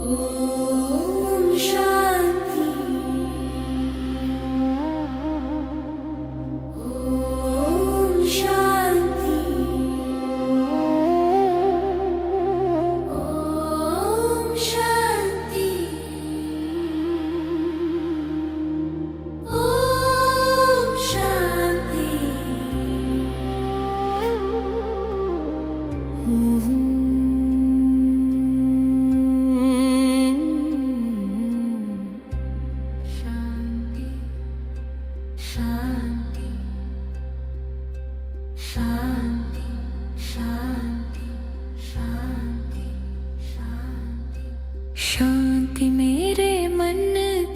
ओम शांति। ओम शांति। ओम शांति। ओम शांति। शांति शांति शांति शांति शांति। शांति मेरे मन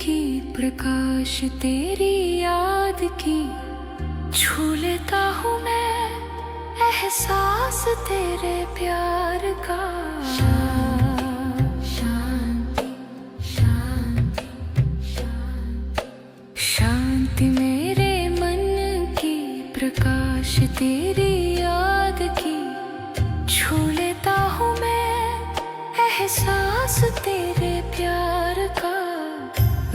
की, प्रकाश तेरी याद की, छू लेता हूँ मैं एहसास तेरे प्यार का। शांति शांति शांति। शांति मेरे मन की, प्रकाश तेरी याद की, छू लेता हूँ मैं एहसास तेरे प्यार का।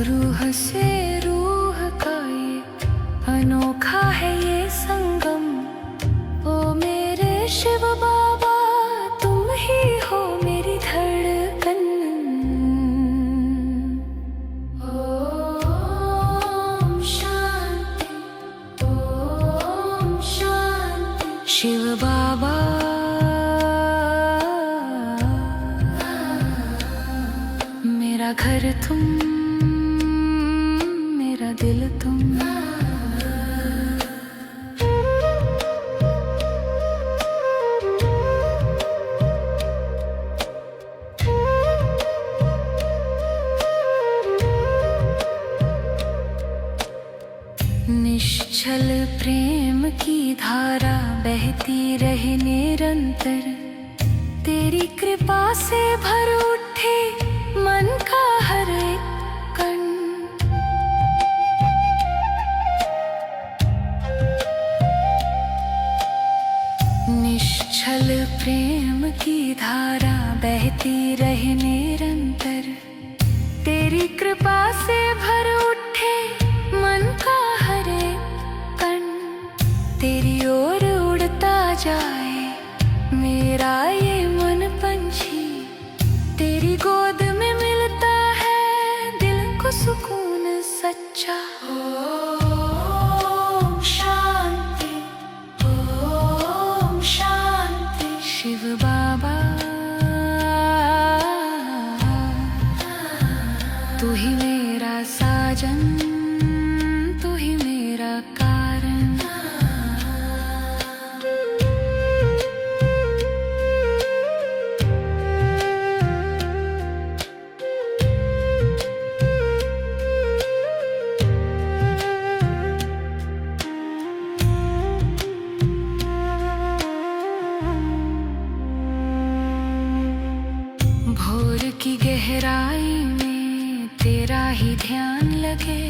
रूह से रूह का ये अनोखा है ये संगम। ओ मेरे शिव बाबा, तुम ही हो मेरी धड़कन। ओम शांति। ओम शांति। शिव बाबा, मेरा घर तुम, मेरा दिल तुम। निश्चल प्रेम की धारा बहती रहे निरंतर। तेरी कृपा से भर उठे मन का हर एक कण। निश्चल प्रेम की धारा बहती रहे निरंतर। तेरी कृपा से भर उठे मन का हर एक कण। तेरी ओर उड़ता जाए मेरा ये मन पंछी। तेरी गोद में मिलता है दिल को सुकून सच्चा। ओम शांति। ओम शांति। शिव बाबा, तू ही मेरा साजन, तू ही मेरा कारण। भोर की गहराई में तेरा ही ध्यान लगे।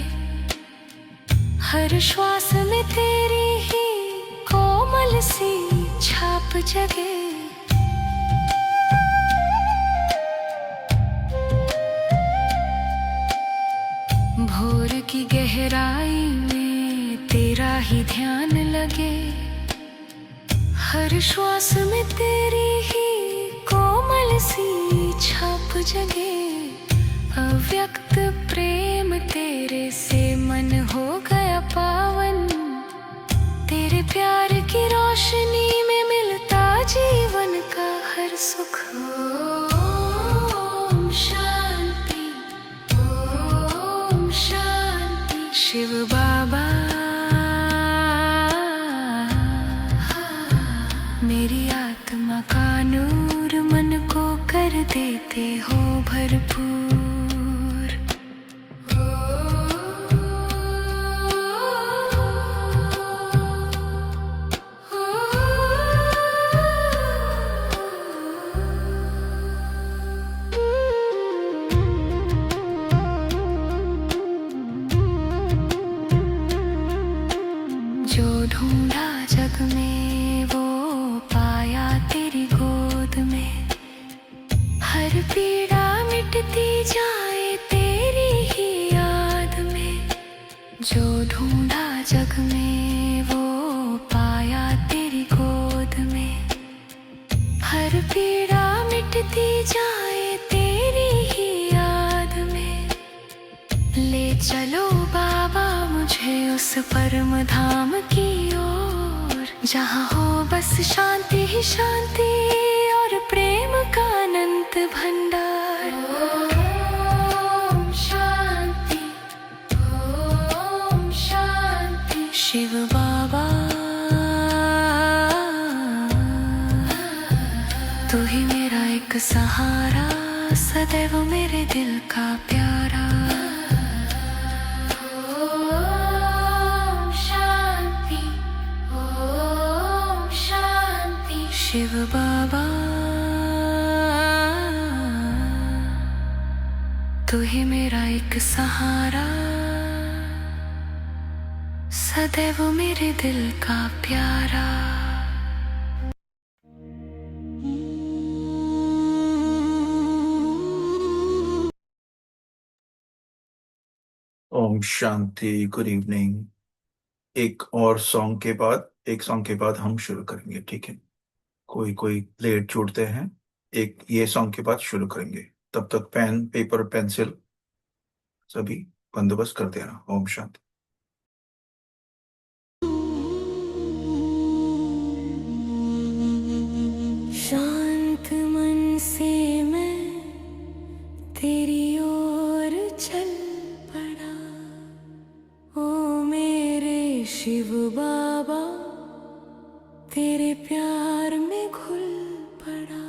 हर श्वास में तेरी ही कोमल सी छाप जगे। भोर की गहराई में तेरा ही ध्यान लगे। हर श्वास में तेरी ही कोमल सी छाप जगे। अव्यक्त प्रेम तेरे से मन हो गया पावन। तेरे प्यार की रोशनी में मिलता जीवन का हर सुख। ओम शांति। ओम शांति। शिव बाबा, मेरी आत्मा का नूर मन को कर देते हो भरपूर। जो ढूंढा जग में वो पाया तेरी गोद में। हर पीड़ा मिट मिटती जाए तेरी ही याद में। जो ढूंढा जग में वो पाया तेरी गोद में। हर पीड़ा मिटती जाए तेरी ही याद में। ले चलो बाबा मुझे उस परम धाम की ओर, जहाँ हो बस शांति ही शांति और प्रेम का अनंत भंडार। ओम शांति, ओम शांति। शिव बाबा तू ही मेरा एक सहारा, सदैव मेरे दिल का प्यारा। ओम शांति, ओम शांति। शिव बाबा तू ही मेरा एक सहारा, सदैव मेरे दिल का प्यारा। ओम शांति। Good evening. एक सॉन्ग के बाद हम शुरू करेंगे, ठीक है? कोई लेट जुड़ते हैं, एक ये सॉन्ग के बाद शुरू करेंगे। तब तक पेन पेपर पेंसिल सभी बंदोबस्त कर देना। ओम शांति। शांत मन से मैं तेरी ओर चल पड़ा। ओ मेरे शिव बाबा तेरे प्यार में घुल पड़ा।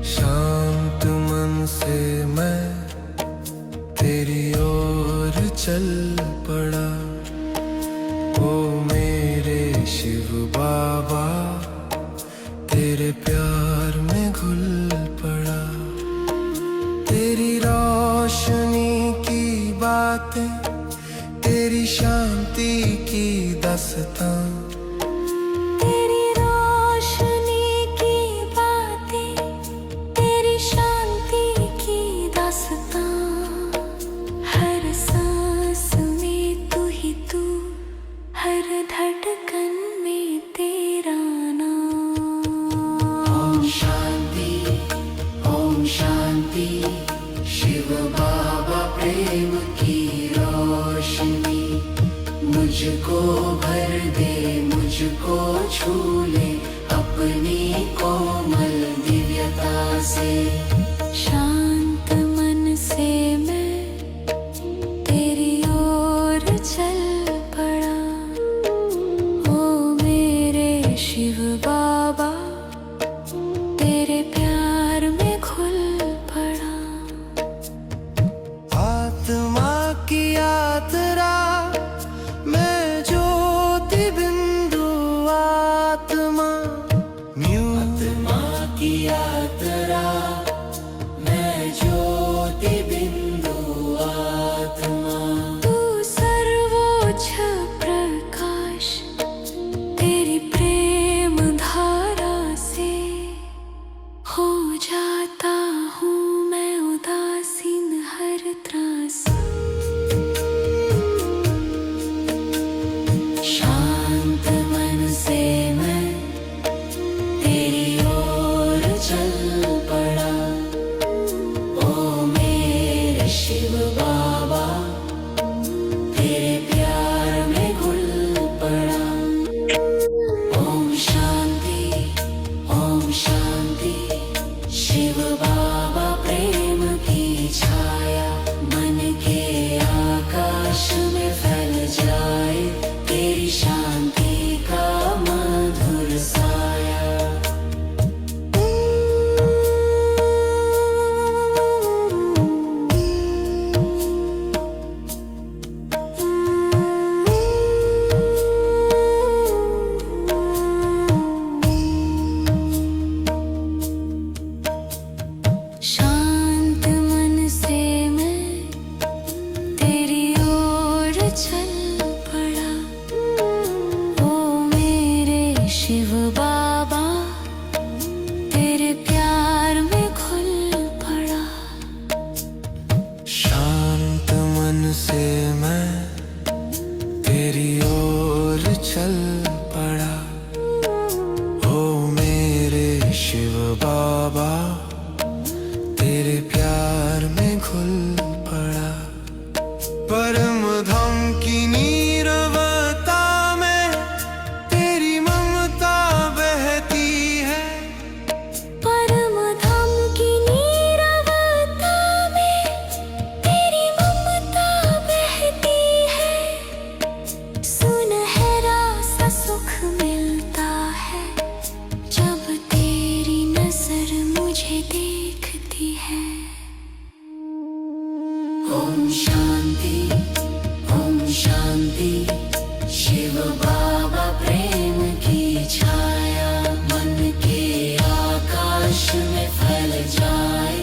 शांत मन से मैं तेरी ओर चल पड़ा। ओ मेरे शिव बाबा तेरे प्यार में घुल पड़ा। तेरी रोशनी की बातें, तेरी शांति की दास्तां। तेरी रोशनी की बातें, तेरी शांति की दास्तां। हर सांस में तू ही तू, हर धड़कन में तेरा नाम। ओम शांति, ओम शांति। शिव बाबा प्रेम की रोशनी मुझको भर दे, मुझको छू ले अपनी कोमल दिव्यता से। शांत मन से मैं तेरी ओर चल पड़ा। ओ मेरे शिव बाबा तेरे प्यार में घुल पड़ा। आत्मा की यात्रा मैं ज्योति बिंदु आत्मा। आत्मा की यात्रा बाबा प्रेम की छाया मन के आकाश में फैल जाए तेरी शांति का मधुर साया शांत मन से मैं तेरी ओर चल पड़ा ओ मेरे शिव बाबा तेरे प्यार में घुल पड़ा शांत मन से मैं तेरी ओर चल पड़ा ओ मेरे शिव बाबा तेरे प्यार में घुल पड़ा परम धाम की नीरवता में तेरी ममता बहती है परम धाम की नीरवता में तेरी ममता बहती है सुनहरा सा सुख मिलता है जब तेरी नजर मुझे देखती है ओम शांति शिव बाबा प्रेम की छाया मन के आकाश में फैल जाए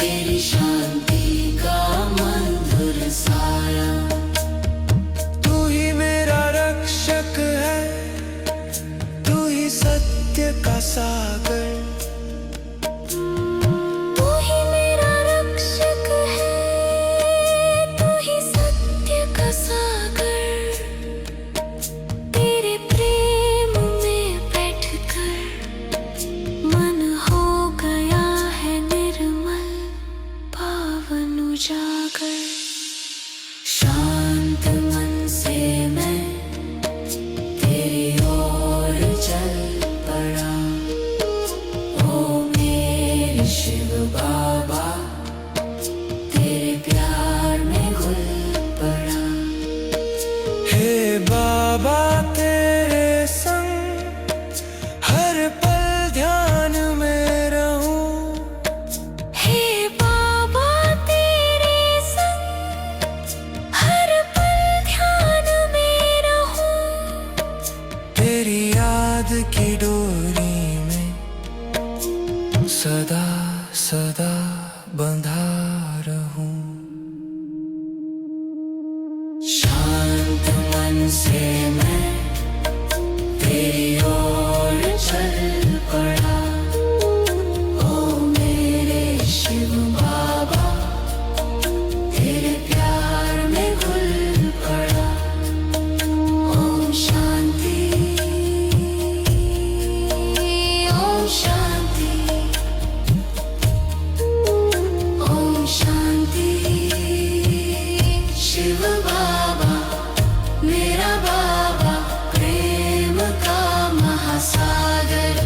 तेरी शांति का मधुर साया तू ही मेरा रक्षक है तू ही सत्य का सागर तू ही मेरा रक्षक है तू ही सत्य का सागर तेरे प्रेम में बैठकर मन हो गया है निर्मल पावन उजागर शांत मन से मैं तेरी ओर चल पड़ा ओ मेरे शिव बाबा तेरे प्यार में घुल पड़ा हे बाबा तेरे संग हर पल ध्यान में रहूं हे बाबा तेरे संग हर पल ध्यान में रहूं तेरी याद की डोरी में सदा सदा बंधा रहूं शांत मन से मैं तेरी ओर चल पड़ा ओ मेरे शिव बाबा तेरे प्यार में घुल पड़ा ओम शांति ओम शांति ओम शांति शिव बाबा मेरा बाबा प्रेम का महासागर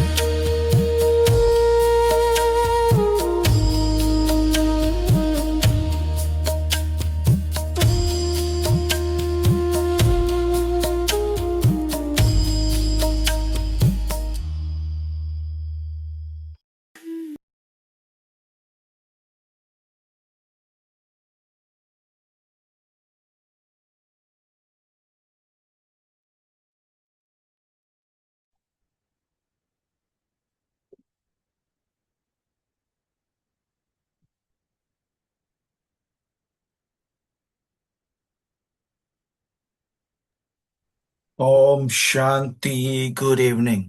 ओम शांति। Good evening.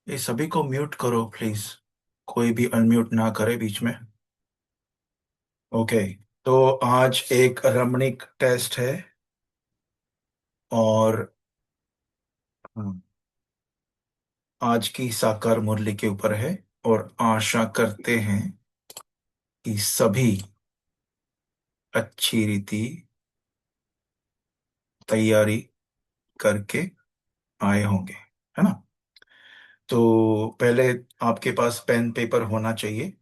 ये सभी को म्यूट करो प्लीज, कोई भी अनम्यूट ना करे बीच में। ओके, तो आज एक रमणीक टेस्ट है और आज की साकार मुरली के ऊपर है और आशा करते हैं कि सभी अच्छी रीति तैयारी करके आए होंगे, है ना। तो पहले आपके पास पेन पेपर होना चाहिए।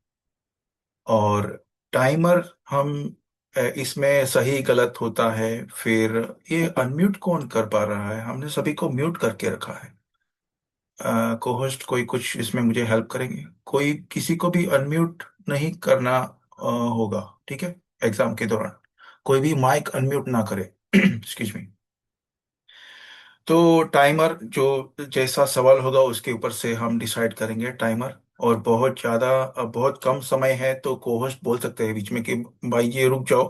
और टाइमर हम इसमें सही गलत होता है। फिर ये अनम्यूट कौन कर पा रहा है? हमने सभी को म्यूट करके रखा है। को होस्ट कोई कुछ इसमें मुझे हेल्प करेंगे? कोई किसी को भी अनम्यूट नहीं करना होगा, ठीक है? एग्जाम के दौरान कोई भी माइक अनम्यूट ना करे। Excuse me. तो टाइमर जो जैसा सवाल होगा उसके ऊपर से हम डिसाइड करेंगे टाइमर। और बहुत ज़्यादा बहुत कम समय है तो को होस्ट बोल सकते हैं बीच में कि भाई ये रुक जाओ,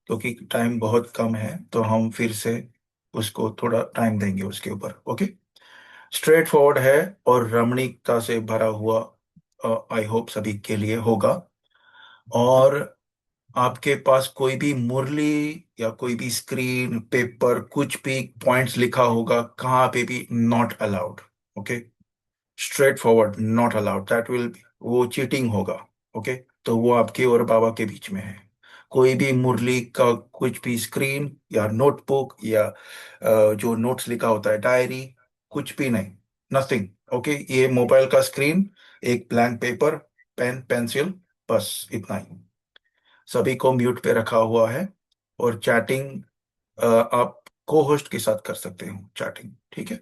क्योंकि टाइम बहुत कम है, तो हम फिर से उसको थोड़ा टाइम देंगे उसके ऊपर। ओके। स्ट्रेट फॉरवर्ड है और रमणीकता से भरा हुआ, आई होप सभी के लिए होगा। और आपके पास कोई भी मुरली या कोई भी स्क्रीन पेपर कुछ भी पॉइंट्स लिखा होगा कहाँ पे भी not allowed. Okay. Straight forward not allowed, that will, वो चीटिंग होगा। ओके। तो वो आपके और बाबा के बीच में है। कोई भी मुरली का कुछ भी स्क्रीन या नोटबुक या जो नोट्स लिखा होता है डायरी, कुछ भी नहीं, नथिंग। ओके। ये मोबाइल का स्क्रीन, एक ब्लैंक पेपर, पेन पेंसिल, बस इतना ही। सभी को म्यूट पे रखा हुआ है। और चैटिंग आप को होस्ट के साथ कर सकते हो चैटिंग, ठीक है?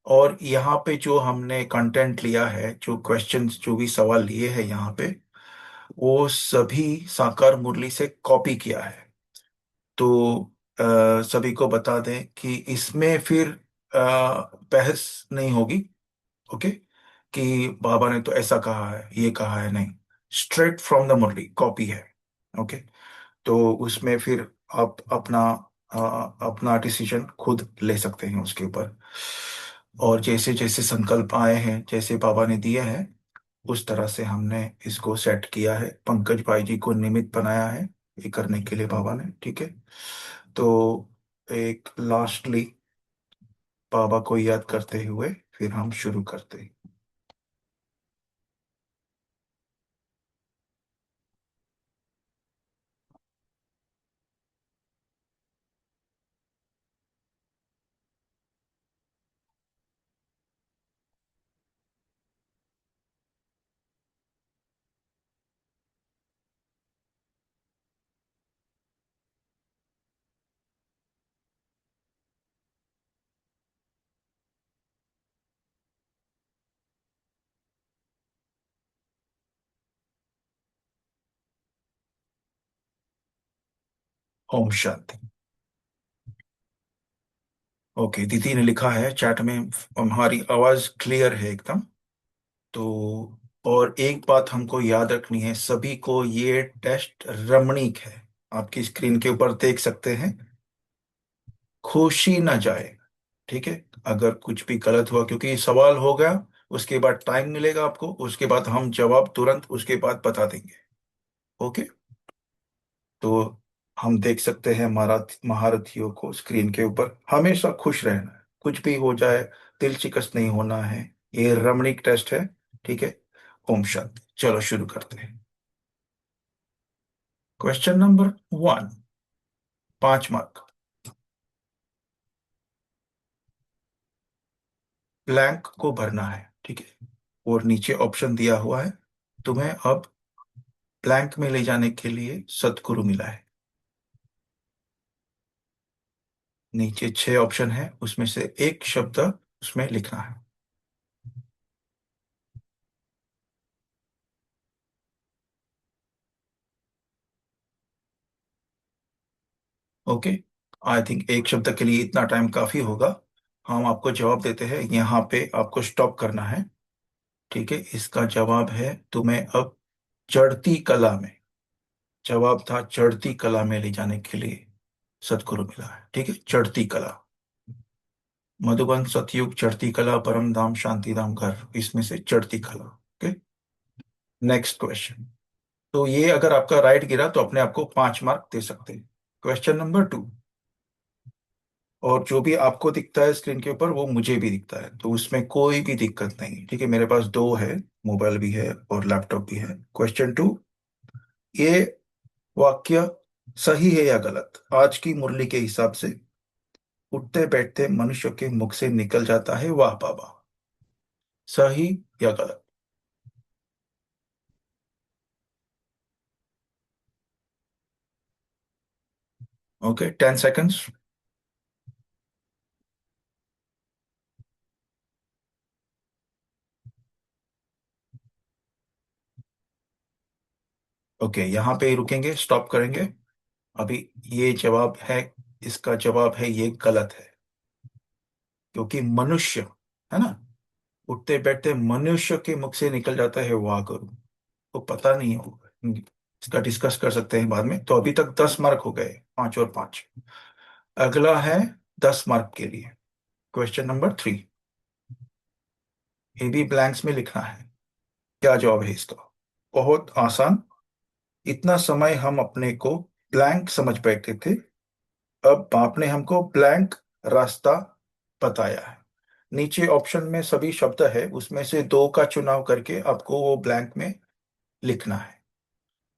और यहाँ पे जो हमने कंटेंट लिया है, जो क्वेश्चंस जो भी सवाल लिए हैं यहाँ पे, वो सभी साकार मुरली से कॉपी किया है। तो सभी को बता दें कि इसमें फिर बहस नहीं होगी। ओके। कि बाबा ने तो ऐसा कहा है, ये कहा है, नहीं। Straight from the Murli copy है। ओके। तो उसमें फिर आप अपना डिसीजन खुद ले सकते हैं उसके ऊपर। और जैसे जैसे संकल्प आए हैं, जैसे बाबा ने दिए हैं, उस तरह से हमने इसको सेट किया है। पंकज भाई जी को निमित्त बनाया है ये करने के लिए बाबा ने, ठीक है? तो एक लास्टली बाबा को याद करते हुए फिर हम शुरू करते हैं। ओम शांति। ओके, दीदी ने लिखा है चैट में, हमारी आवाज क्लियर है एकदम। तो और एक बात हमको याद रखनी है सभी को, ये टेस्ट रमणीक है। आपकी स्क्रीन के ऊपर देख सकते हैं, खुशी ना जाए, ठीक है? अगर कुछ भी गलत हुआ, क्योंकि सवाल हो गया, उसके बाद टाइम मिलेगा आपको, उसके बाद हम जवाब तुरंत उसके बाद बता देंगे। ओके। तो हम देख सकते हैं महारथियों को स्क्रीन के ऊपर हमेशा खुश रहना है, कुछ भी हो जाए दिल शिकस्त नहीं होना है। ये रमणीक टेस्ट है, ठीक है? ओम शांति। चलो शुरू करते हैं। Question number 1, 5 mark. ब्लैंक को भरना है, ठीक है? और नीचे ऑप्शन दिया हुआ है, तुम्हें अब ब्लैंक में ले जाने के लिए सदगुरु मिला है। नीचे 6 ऑप्शन है, उसमें से एक शब्द उसमें लिखना है। ओके। आई थिंक एक शब्द के लिए इतना टाइम काफी होगा। हम आपको जवाब देते हैं, यहाँ पे आपको स्टॉप करना है, ठीक है? इसका जवाब है, तुम्हें अब चढ़ती कला में, जवाब था चढ़ती कला में ले जाने के लिए सदगुरु मिला है, ठीक है? चढ़ती कला, मधुबन, सतयुग, चढ़ती कला, परम धाम, शांति धाम, घर, इसमें से चढ़ती कला। ओके। Next question. तो ये अगर आपका राइट गिरा तो अपने आप को 5 मार्क दे सकते हैं। Question number 2। और जो भी आपको दिखता है स्क्रीन के ऊपर वो मुझे भी दिखता है, तो उसमें कोई भी दिक्कत नहीं, ठीक है? मेरे पास दो है, मोबाइल भी है और लैपटॉप भी है। क्वेश्चन 2, ये वाक्य सही है या गलत? आज की मुरली के हिसाब से उठते बैठते मनुष्य के मुख से निकल जाता है वाह बाबा। सही या गलत? Okay, 10 seconds. ओके, यहाँ पे ही रुकेंगे, स्टॉप करेंगे अभी। ये जवाब है, इसका जवाब है ये गलत है। क्योंकि मनुष्य, है ना, उठते बैठते मनुष्य के मुख से निकल जाता है वाह करूं। तो पता नहीं होगा, इसका डिस्कस कर सकते हैं बाद में। तो अभी तक 10 मार्क हो गए, 5 और 5। अगला है 10 मार्क के लिए, क्वेश्चन नंबर 3। ये भी ब्लैंक्स में लिखना है। क्या जवाब है इसका? बहुत आसान। इतना समय हम अपने को ब्लैंक समझ बैठे थे, अब आपने हमको ब्लैंक रास्ता बताया है। नीचे ऑप्शन में सभी शब्द है, उसमें से दो का चुनाव करके आपको वो ब्लैंक में लिखना है।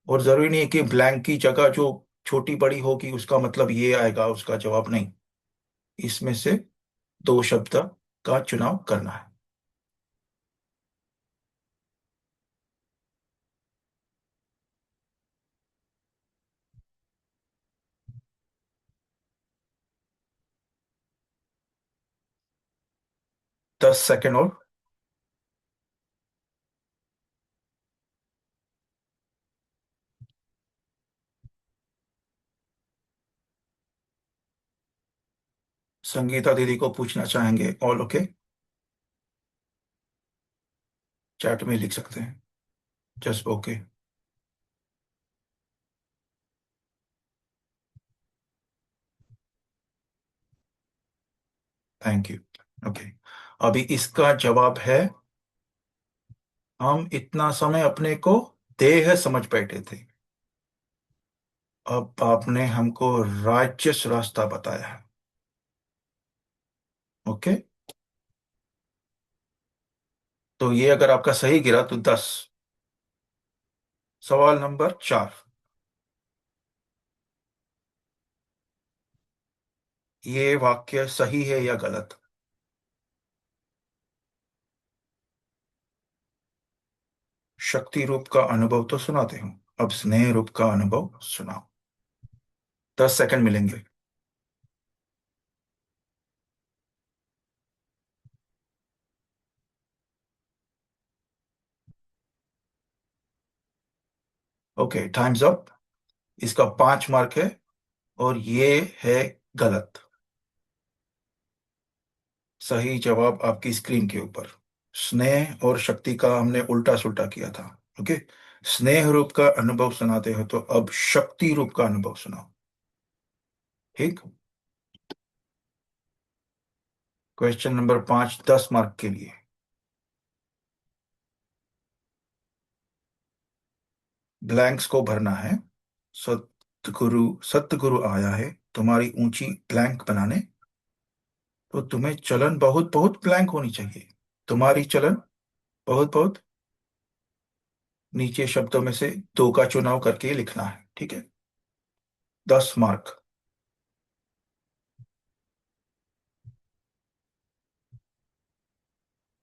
और जरूरी नहीं है कि ब्लैंक की जगह जो छोटी बड़ी होगी उसका मतलब ये आएगा उसका जवाब, नहीं। इसमें से दो शब्द का चुनाव करना है। 10 सेकेंड और। संगीता दीदी को पूछना चाहेंगे? All okay? चैट में लिख सकते हैं, just okay. Thank you. Okay, अभी इसका जवाब है, हम इतना समय अपने को देह समझ बैठे थे, अब आपने हमको राक्षस रास्ता बताया है। ओके, तो ये अगर आपका सही गिरा तो 10। सवाल नंबर 4, ये वाक्य सही है या गलत? शक्ति रूप का अनुभव तो सुनाते हूं, अब स्नेह रूप का अनुभव सुनाओ। 10 सेकंड मिलेंगे। Okay, times up. इसका 5 मार्क है और ये है गलत। सही जवाब आपकी स्क्रीन के ऊपर। स्नेह और शक्ति का हमने उल्टा सुल्टा किया था। ओके, स्नेह रूप का अनुभव सुनाते हो तो अब शक्ति रूप का अनुभव सुनाओ। ठीक। क्वेश्चन नंबर 5, 10 मार्क के लिए। ब्लैंक्स को भरना है। सतगुरु सतगुरु आया है तुम्हारी ऊंची ब्लैंक बनाने, तो तुम्हें चलन बहुत बहुत ब्लैंक होनी चाहिए। तुम्हारी चलन बहुत बहुत, नीचे शब्दों में से दो का चुनाव करके लिखना है, ठीक है? 10 मार्क।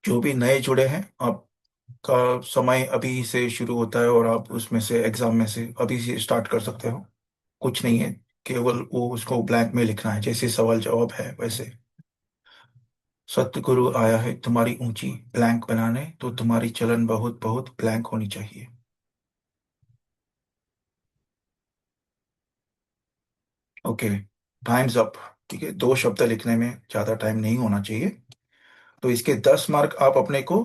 जो भी नए जुड़े हैं, आपका समय अभी से शुरू होता है और आप उसमें से एग्जाम में से अभी से स्टार्ट कर सकते हो। कुछ नहीं है, केवल वो उसको ब्लैंक में लिखना है, जैसे सवाल जवाब है वैसे। सतगुरु आया है तुम्हारी ऊंची ब्लैंक बनाने, तो तुम्हारी चलन बहुत बहुत ब्लैंक होनी चाहिए। Okay, times up. ठीक है, दो शब्द लिखने में ज्यादा टाइम नहीं होना चाहिए। तो इसके 10 मार्क आप अपने को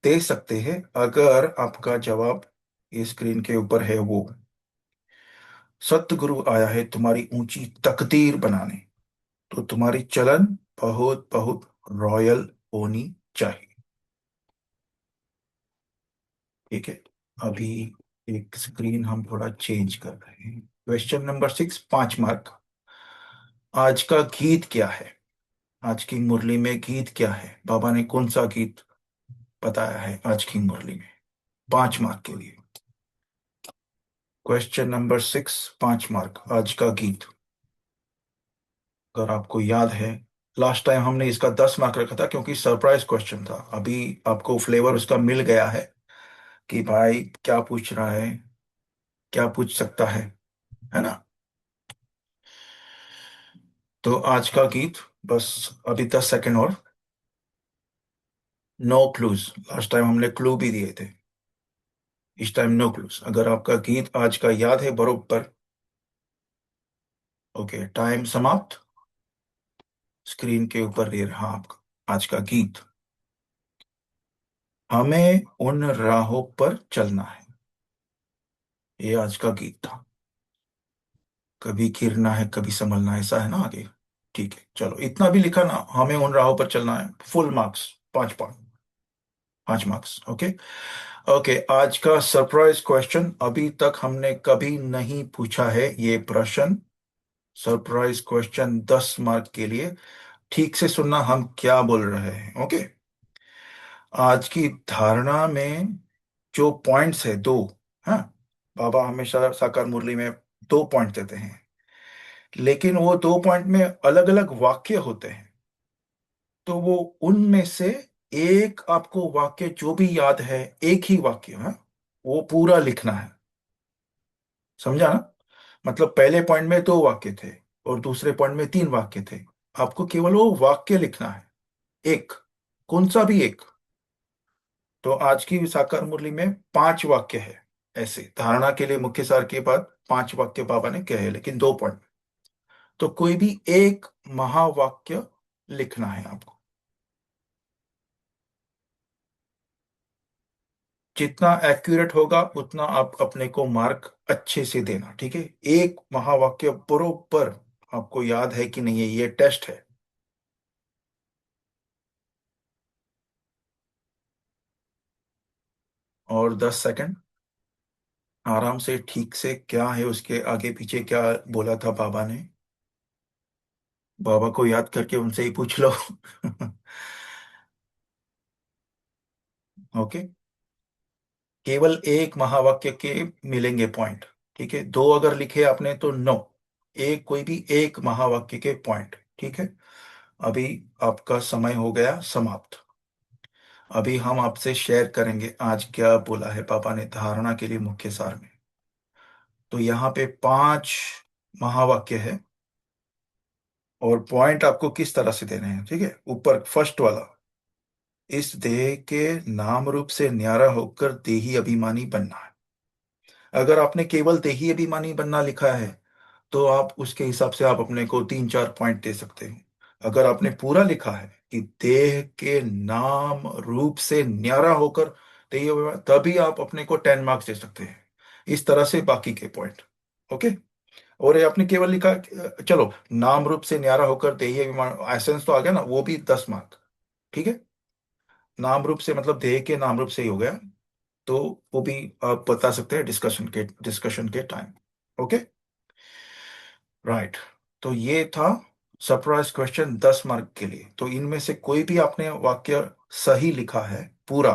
दे सकते हैं अगर आपका जवाब ये स्क्रीन के ऊपर है वो। सतगुरु आया है तुम्हारी ऊंची तकदीर बनाने, तो तुम्हारी चलन बहुत बहुत रॉयल होनी चाहिए। ठीक है, अभी एक स्क्रीन हम थोड़ा चेंज कर रहे हैं। Question number 6, 5 mark. आज का गीत क्या है? आज की मुरली में गीत क्या है? बाबा ने कौन सा गीत बताया है आज की मुरली में? 5 मार्क के लिए। Question number 6, 5 mark. आज का गीत, अगर आपको याद है लास्ट टाइम हमने इसका 10 मार्क रखा था क्योंकि सरप्राइज क्वेश्चन था। अभी आपको फ्लेवर उसका मिल गया है कि भाई क्या पूछ रहा है, क्या पूछ सकता है ना। तो आज का गीत, बस अभी 10 सेकेंड और। नो क्लूज, लास्ट टाइम हमने क्लू भी दिए थे, इस टाइम नो क्लूज। अगर आपका गीत आज का याद है बरोबर, ओके, टाइम समाप्त। स्क्रीन के ऊपर ये रहा आपका आज का गीत। हमें उन राहों पर चलना है, ये आज का गीत था। कभी गिरना है कभी संभलना है, ऐसा है ना आगे। ठीक है, चलो इतना भी लिखा ना, हमें उन राहों पर चलना है, full marks, 5 5, 5 marks. Okay. Okay, आज का सरप्राइज क्वेश्चन, अभी तक हमने कभी नहीं पूछा है ये प्रश्न। सरप्राइज क्वेश्चन 10 मार्क के लिए। ठीक से सुनना हम क्या बोल रहे हैं। ओके। आज की धारणा में जो पॉइंट्स है दो, हाँ, बाबा हमेशा साकार मुरली में 2 पॉइंट देते हैं, लेकिन वो 2 पॉइंट में अलग अलग वाक्य होते हैं। तो वो उनमें से एक आपको वाक्य जो भी याद है, एक ही वाक्य, हाँ, वो पूरा लिखना है। समझा ना। मतलब पहले पॉइंट में 2 वाक्य थे और दूसरे पॉइंट में 3 वाक्य थे। आपको केवल वो वाक्य लिखना है, एक, कौन सा भी एक। तो आज की साकार मुरली में 5 वाक्य है। ऐसे धारणा के लिए मुख्य सार के बाद 5 वाक्य बाबा ने कहे, लेकिन 2 पॉइंट। तो कोई भी एक महावाक्य लिखना है आपको। जितना एक्यूरेट होगा उतना आप अपने को मार्क अच्छे से देना, ठीक है। एक महावाक्य बरोबर आपको याद है कि नहीं है, ये टेस्ट है। और 10 सेकंड आराम से, ठीक से, क्या है उसके आगे पीछे, क्या बोला था बाबा ने। बाबा को याद करके उनसे ही पूछ लो। ओके। केवल एक महावाक्य के मिलेंगे पॉइंट, ठीक है। दो अगर लिखे आपने तो नो, एक, कोई भी एक महावाक्य के पॉइंट, ठीक है। अभी आपका समय हो गया समाप्त। अभी हम आपसे शेयर करेंगे आज क्या बोला है पापा ने धारणा के लिए मुख्य सार में। तो यहाँ पे 5 महावाक्य है और पॉइंट आपको किस तरह से देने हैं, ठीक है। ऊपर फर्स्ट वाला, इस देह के नाम रूप से न्यारा होकर देही अभिमानी बनना है। अगर आपने केवल देही अभिमानी बनना लिखा है तो आप उसके हिसाब से आप अपने को 3 4 पॉइंट दे सकते हैं। अगर आपने पूरा लिखा है कि देह के नाम रूप से न्यारा होकर देही अभिमानी, तभी आप अपने को 10 मार्क्स दे सकते हैं। इस तरह से बाकी के पॉइंट। ओके। और ये आपने केवल लिखा, चलो नाम रूप से न्यारा होकर देही अभिमान एसेंस तो आ गया ना, वो भी 10 मार्क, ठीक है। नाम रूप से मतलब देह के नाम रूप से ही हो गया, तो वो भी आप बता सकते हैं डिस्कशन के टाइम। Okay, right. तो ये था सरप्राइज क्वेश्चन 10 मार्क के लिए। तो इनमें से कोई भी आपने वाक्य सही लिखा है पूरा,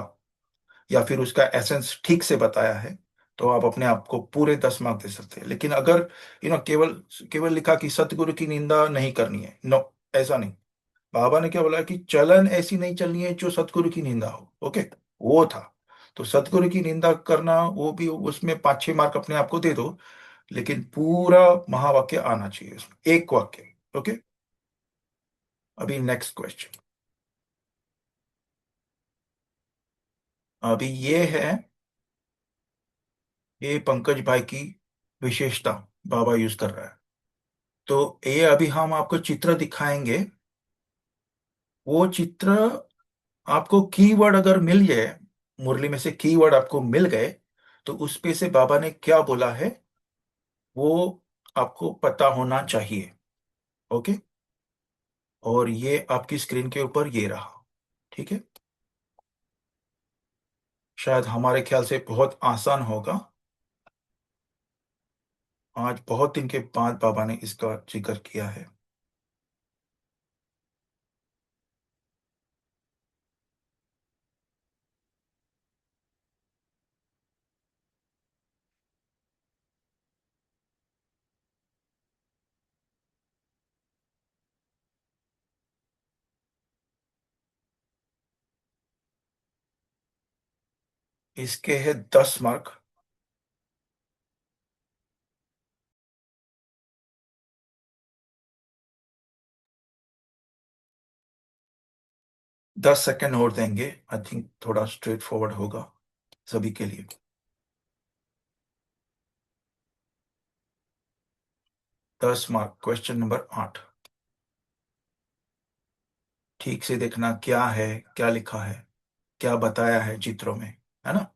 या फिर उसका एसेंस ठीक से बताया है, तो आप अपने आप को पूरे 10 मार्क दे सकते हैं। लेकिन अगर केवल केवल लिखा कि सतगुरु की निंदा नहीं करनी है, नो, ऐसा नहीं। बाबा ने क्या बोला कि चलन ऐसी नहीं चलनी है जो सतगुरु की निंदा हो। ओके, वो था। तो सतगुरु की निंदा करना, वो भी उसमें 5 6 मार्क अपने आप को दे दो, लेकिन पूरा महावाक्य आना चाहिए उसमें, एक वाक्य। ओके। अभी नेक्स्ट क्वेश्चन, अभी ये है, ये पंकज भाई की विशेषता बाबा यूज कर रहा है। तो ये अभी हम आपको चित्र दिखाएंगे। वो चित्र आपको कीवर्ड अगर मिल जाए, मुरली में से कीवर्ड आपको मिल गए, तो उस पे से बाबा ने क्या बोला है वो आपको पता होना चाहिए। ओके। और ये आपकी स्क्रीन के ऊपर ये रहा, ठीक है। शायद हमारे ख्याल से बहुत आसान होगा। आज बहुत दिन के बाद बाबा ने इसका जिक्र किया है। इसके है 10 मार्क। दस सेकेंड और देंगे, आई थिंक थोड़ा स्ट्रेट फॉरवर्ड होगा सभी के लिए। 10 मार्क, क्वेश्चन नंबर 8। ठीक से देखना क्या है, क्या लिखा है, क्या बताया है चित्रों में, है ना।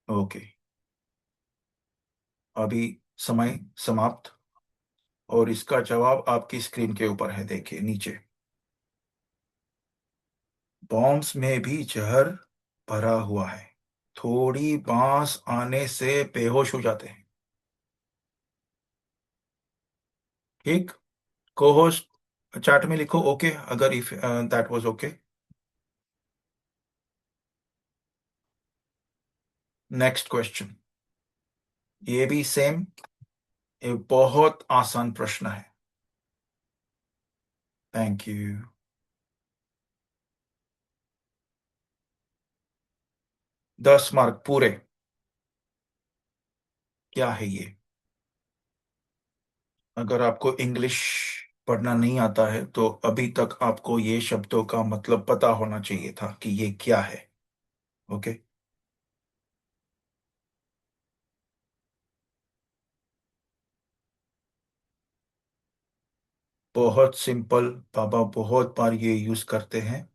ओके, अभी समय समाप्त, और इसका जवाब आपकी स्क्रीन के ऊपर है, देखिए नीचे। बॉम्ब्स में भी जहर भरा हुआ है, थोड़ी बांस आने से बेहोश हो जाते हैं। ठीक, को होस्ट चैट में लिखो ओके, अगर if that was okay. Next question, ये भी सेम, ये बहुत आसान प्रश्न है। Thank you. 10 मार्क पूरे। क्या है ये? अगर आपको इंग्लिश पढ़ना नहीं आता है तो अभी तक आपको ये शब्दों का मतलब पता होना चाहिए था कि ये क्या है। ओके, बहुत सिंपल, बाबा बहुत बार ये यूज करते हैं।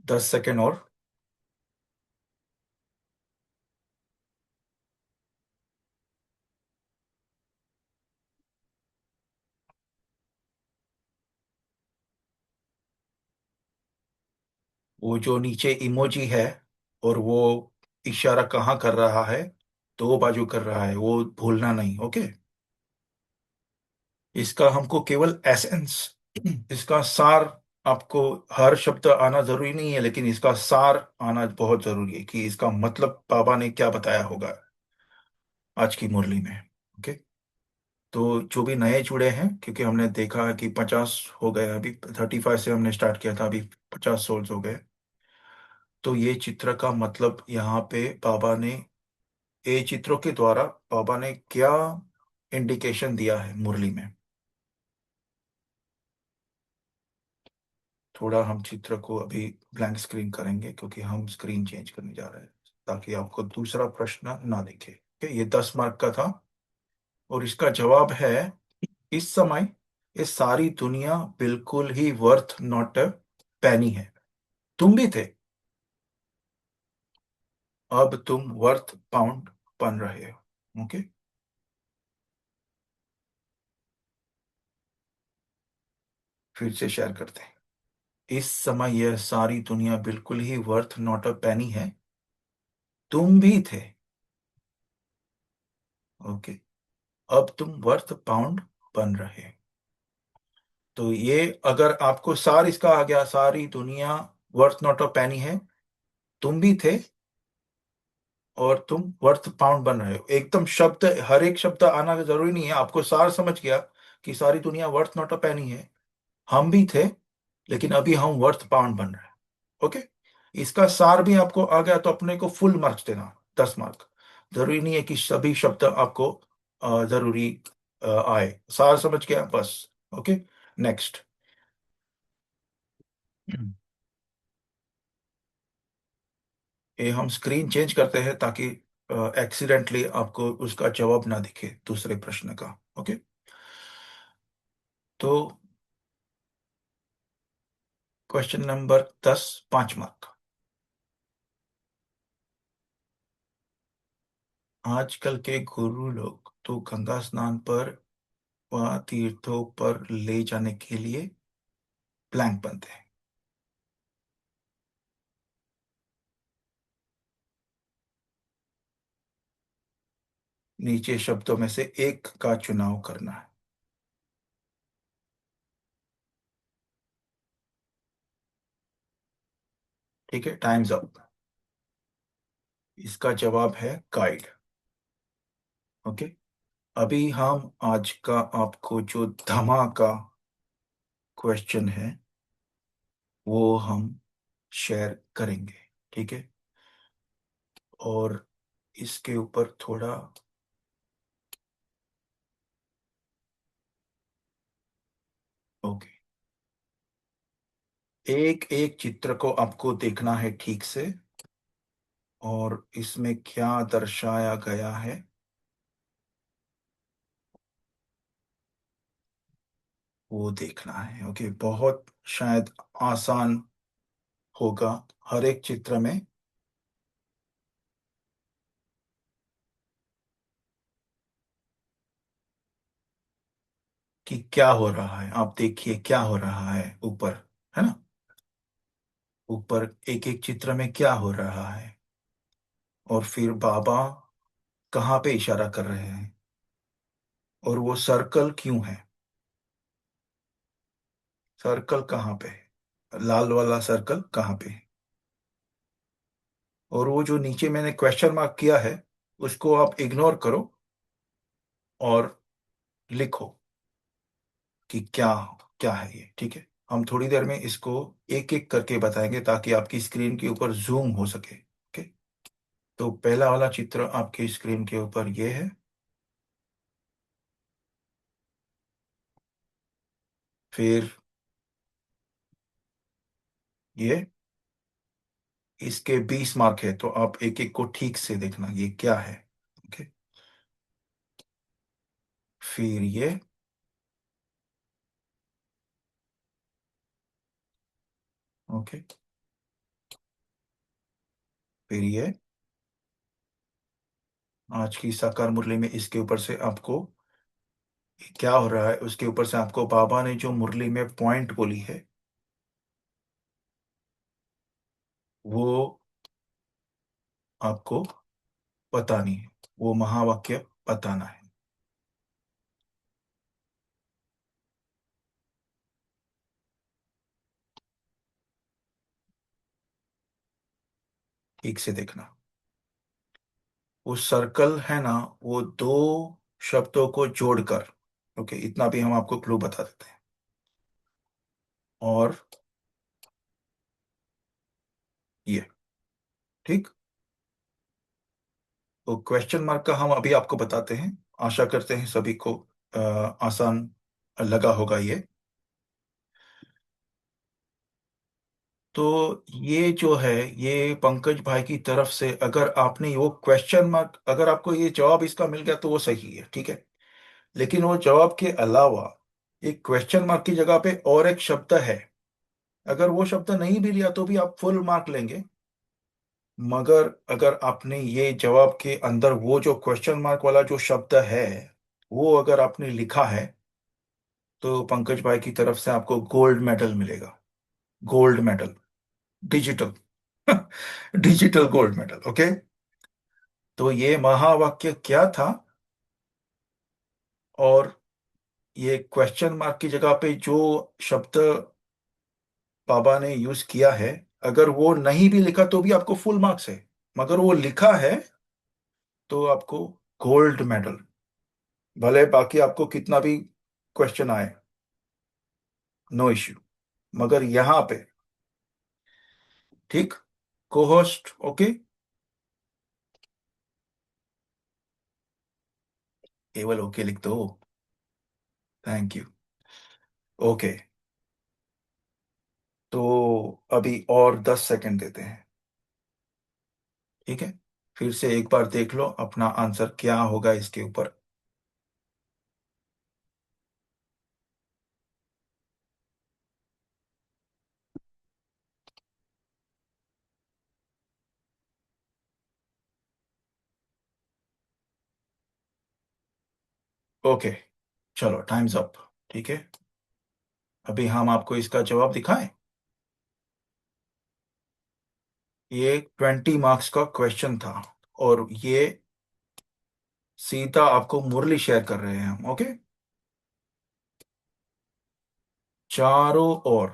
10 सेकेंड और। वो जो नीचे इमोजी है, और वो इशारा कहाँ कर रहा है, दो बाजू कर रहा है, वो भूलना नहीं। ओके, इसका हमको केवल एसेंस, इसका सार, आपको हर शब्द आना जरूरी नहीं है, लेकिन इसका सार आना बहुत जरूरी है कि इसका मतलब बाबा ने क्या बताया होगा आज की मुरली में। ओके, तो जो भी नए जुड़े हैं, क्योंकि हमने देखा है कि 50 हो गए, अभी 35 से हमने स्टार्ट किया था, अभी 50 सोल्स हो गए। तो ये चित्र का मतलब यहाँ पे बाबा ने, ये चित्रों के द्वारा बाबा ने क्या इंडिकेशन दिया है मुरली में। थोड़ा हम चित्र को अभी ब्लैंक स्क्रीन करेंगे, क्योंकि हम स्क्रीन चेंज करने जा रहे हैं, ताकि आपको दूसरा प्रश्न ना दिखे। Okay, ये 10 मार्क का था, और इसका जवाब है, इस समय ये सारी दुनिया बिल्कुल ही वर्थ नॉट अ पैनी है। तुम भी थे, अब तुम वर्थ पाउंड बन रहे हो। ओके, फिर से शेयर करते हैं। इस समय यह सारी दुनिया बिल्कुल ही वर्थ नॉट अ पैनी है, तुम भी थे। ओके, अब तुम वर्थ पाउंड बन रहे हो। तो ये, अगर आपको सार इसका आ गया, सारी दुनिया वर्थ नॉट अ पैनी है, तुम भी थे, और तुम वर्थ पाउंड बन रहे हो। एकदम शब्द, हर एक शब्द आना जरूरी नहीं है, आपको सार समझ गया कि सारी दुनिया वर्थ नॉट अ पैनी है, हम भी थे, लेकिन अभी हम वर्थ पाउंड बन रहे हैं। ओके, इसका सार भी आपको आ गया तो अपने को फुल मार्क्स देना, 10 मार्क। जरूरी नहीं है कि सभी शब्द आपको जरूरी आए, सार समझ गया बस। Okay, next. ये हम स्क्रीन चेंज करते हैं ताकि एक्सीडेंटली आपको उसका जवाब ना दिखे दूसरे प्रश्न का। ओके, तो क्वेश्चन नंबर 10, 5 मार्क। आजकल के गुरु लोग तो गंगा स्नान पर व तीर्थों पर ले जाने के लिए प्लान बनते हैं। नीचे शब्दों में से एक का चुनाव करना है। ठीक है, टाइम्स अप। इसका जवाब है गाइड। ओके। अभी हम आज का आपको जो धमाका क्वेश्चन है वो हम शेयर करेंगे। ठीक है। और इसके ऊपर थोड़ा ओके, एक एक चित्र को आपको देखना है ठीक से, और इसमें क्या दर्शाया गया है वो देखना है। ओके, बहुत शायद आसान होगा। हर एक चित्र में कि क्या हो रहा है, आप देखिए क्या हो रहा है ऊपर, है ना। ऊपर एक एक चित्र में क्या हो रहा है, और फिर बाबा कहाँ पे इशारा कर रहे हैं, और वो सर्कल क्यों है, सर्कल कहाँ पे है, लाल वाला सर्कल कहाँ पे है। और वो जो नीचे मैंने क्वेश्चन मार्क किया है उसको आप इग्नोर करो और लिखो कि क्या क्या है ये। ठीक है, हम थोड़ी देर में इसको एक एक करके बताएंगे ताकि आपकी स्क्रीन के ऊपर जूम हो सके। ओके। तो पहला वाला चित्र आपकी स्क्रीन के ऊपर ये है। फिर ये, इसके 20 मार्क है तो आप एक एक को ठीक से देखना ये क्या है। ओके। फिर ये, ओके। फिर ये आज की साकार मुरली में इसके ऊपर से आपको क्या हो रहा है, उसके ऊपर से आपको बाबा ने जो मुरली में पॉइंट बोली है वो आपको बतानी है, वो महावाक्य बताना है। ठीक से देखना। वो सर्कल है ना, वो दो शब्दों को जोड़कर, ओके, इतना भी हम आपको क्लू बता देते हैं। और ये, ठीक। तो क्वेश्चन मार्क का हम अभी आपको बताते हैं। आशा करते हैं सभी को आसान लगा होगा ये। तो ये जो है, ये पंकज भाई की तरफ से, अगर आपने वो क्वेश्चन मार्क, अगर आपको ये जवाब इसका मिल गया तो वो सही है, ठीक है। लेकिन वो जवाब के अलावा एक क्वेश्चन मार्क की जगह पे और एक शब्द है, अगर वो शब्द नहीं भी लिया तो भी आप फुल मार्क लेंगे। मगर अगर आपने ये जवाब के अंदर वो जो क्वेश्चन मार्क वाला जो शब्द है वो अगर आपने लिखा है तो पंकज भाई की तरफ से आपको गोल्ड मेडल मिलेगा। Gold medal, digital digital gold medal. Okay. तो ये महावाक्य क्या था, और ये क्वेश्चन मार्क की जगह पे जो शब्द बाबा ने यूज किया है, अगर वो नहीं भी लिखा तो भी आपको फुल मार्क्स है, मगर वो लिखा है तो आपको गोल्ड मेडल। भले बाकी आपको कितना भी क्वेश्चन आए, नो इश्यू, मगर यहां पे, ठीक। को होस्ट, ओके। केवल ओके लिख दो। Thank you. ओके। तो अभी और 10 सेकंड देते हैं। ठीक है, फिर से एक बार देख लो अपना आंसर क्या होगा इसके ऊपर। ओके, चलो टाइम्स अप। ठीक है, अभी हम आपको इसका जवाब दिखाएं। ये 20 मार्क्स का क्वेश्चन था, और ये सीता आपको मुरली शेयर कर रहे हैं हम। ओके, चारों ओर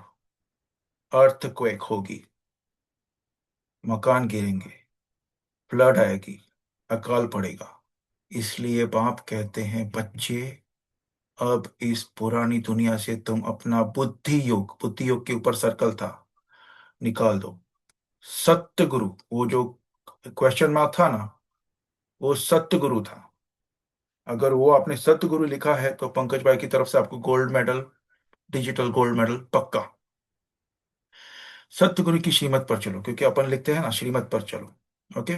अर्थक्वेक होगी, मकान गिरेंगे, फ्लड आएगी, अकाल पड़ेगा। इसलिए बाप कहते हैं बच्चे, अब इस पुरानी दुनिया से तुम अपना बुद्धि योग के ऊपर सर्कल था, निकाल दो। सत्य गुरु, वो जो क्वेश्चन मार्क था ना, वो सत्य गुरु था। अगर वो आपने सत्य गुरु लिखा है तो पंकज भाई की तरफ से आपको gold medal, digital gold medal पक्का। सतगुरु की श्रीमत पर चलो, क्योंकि अपन लिखते हैं ना श्रीमत पर चलो। ओके,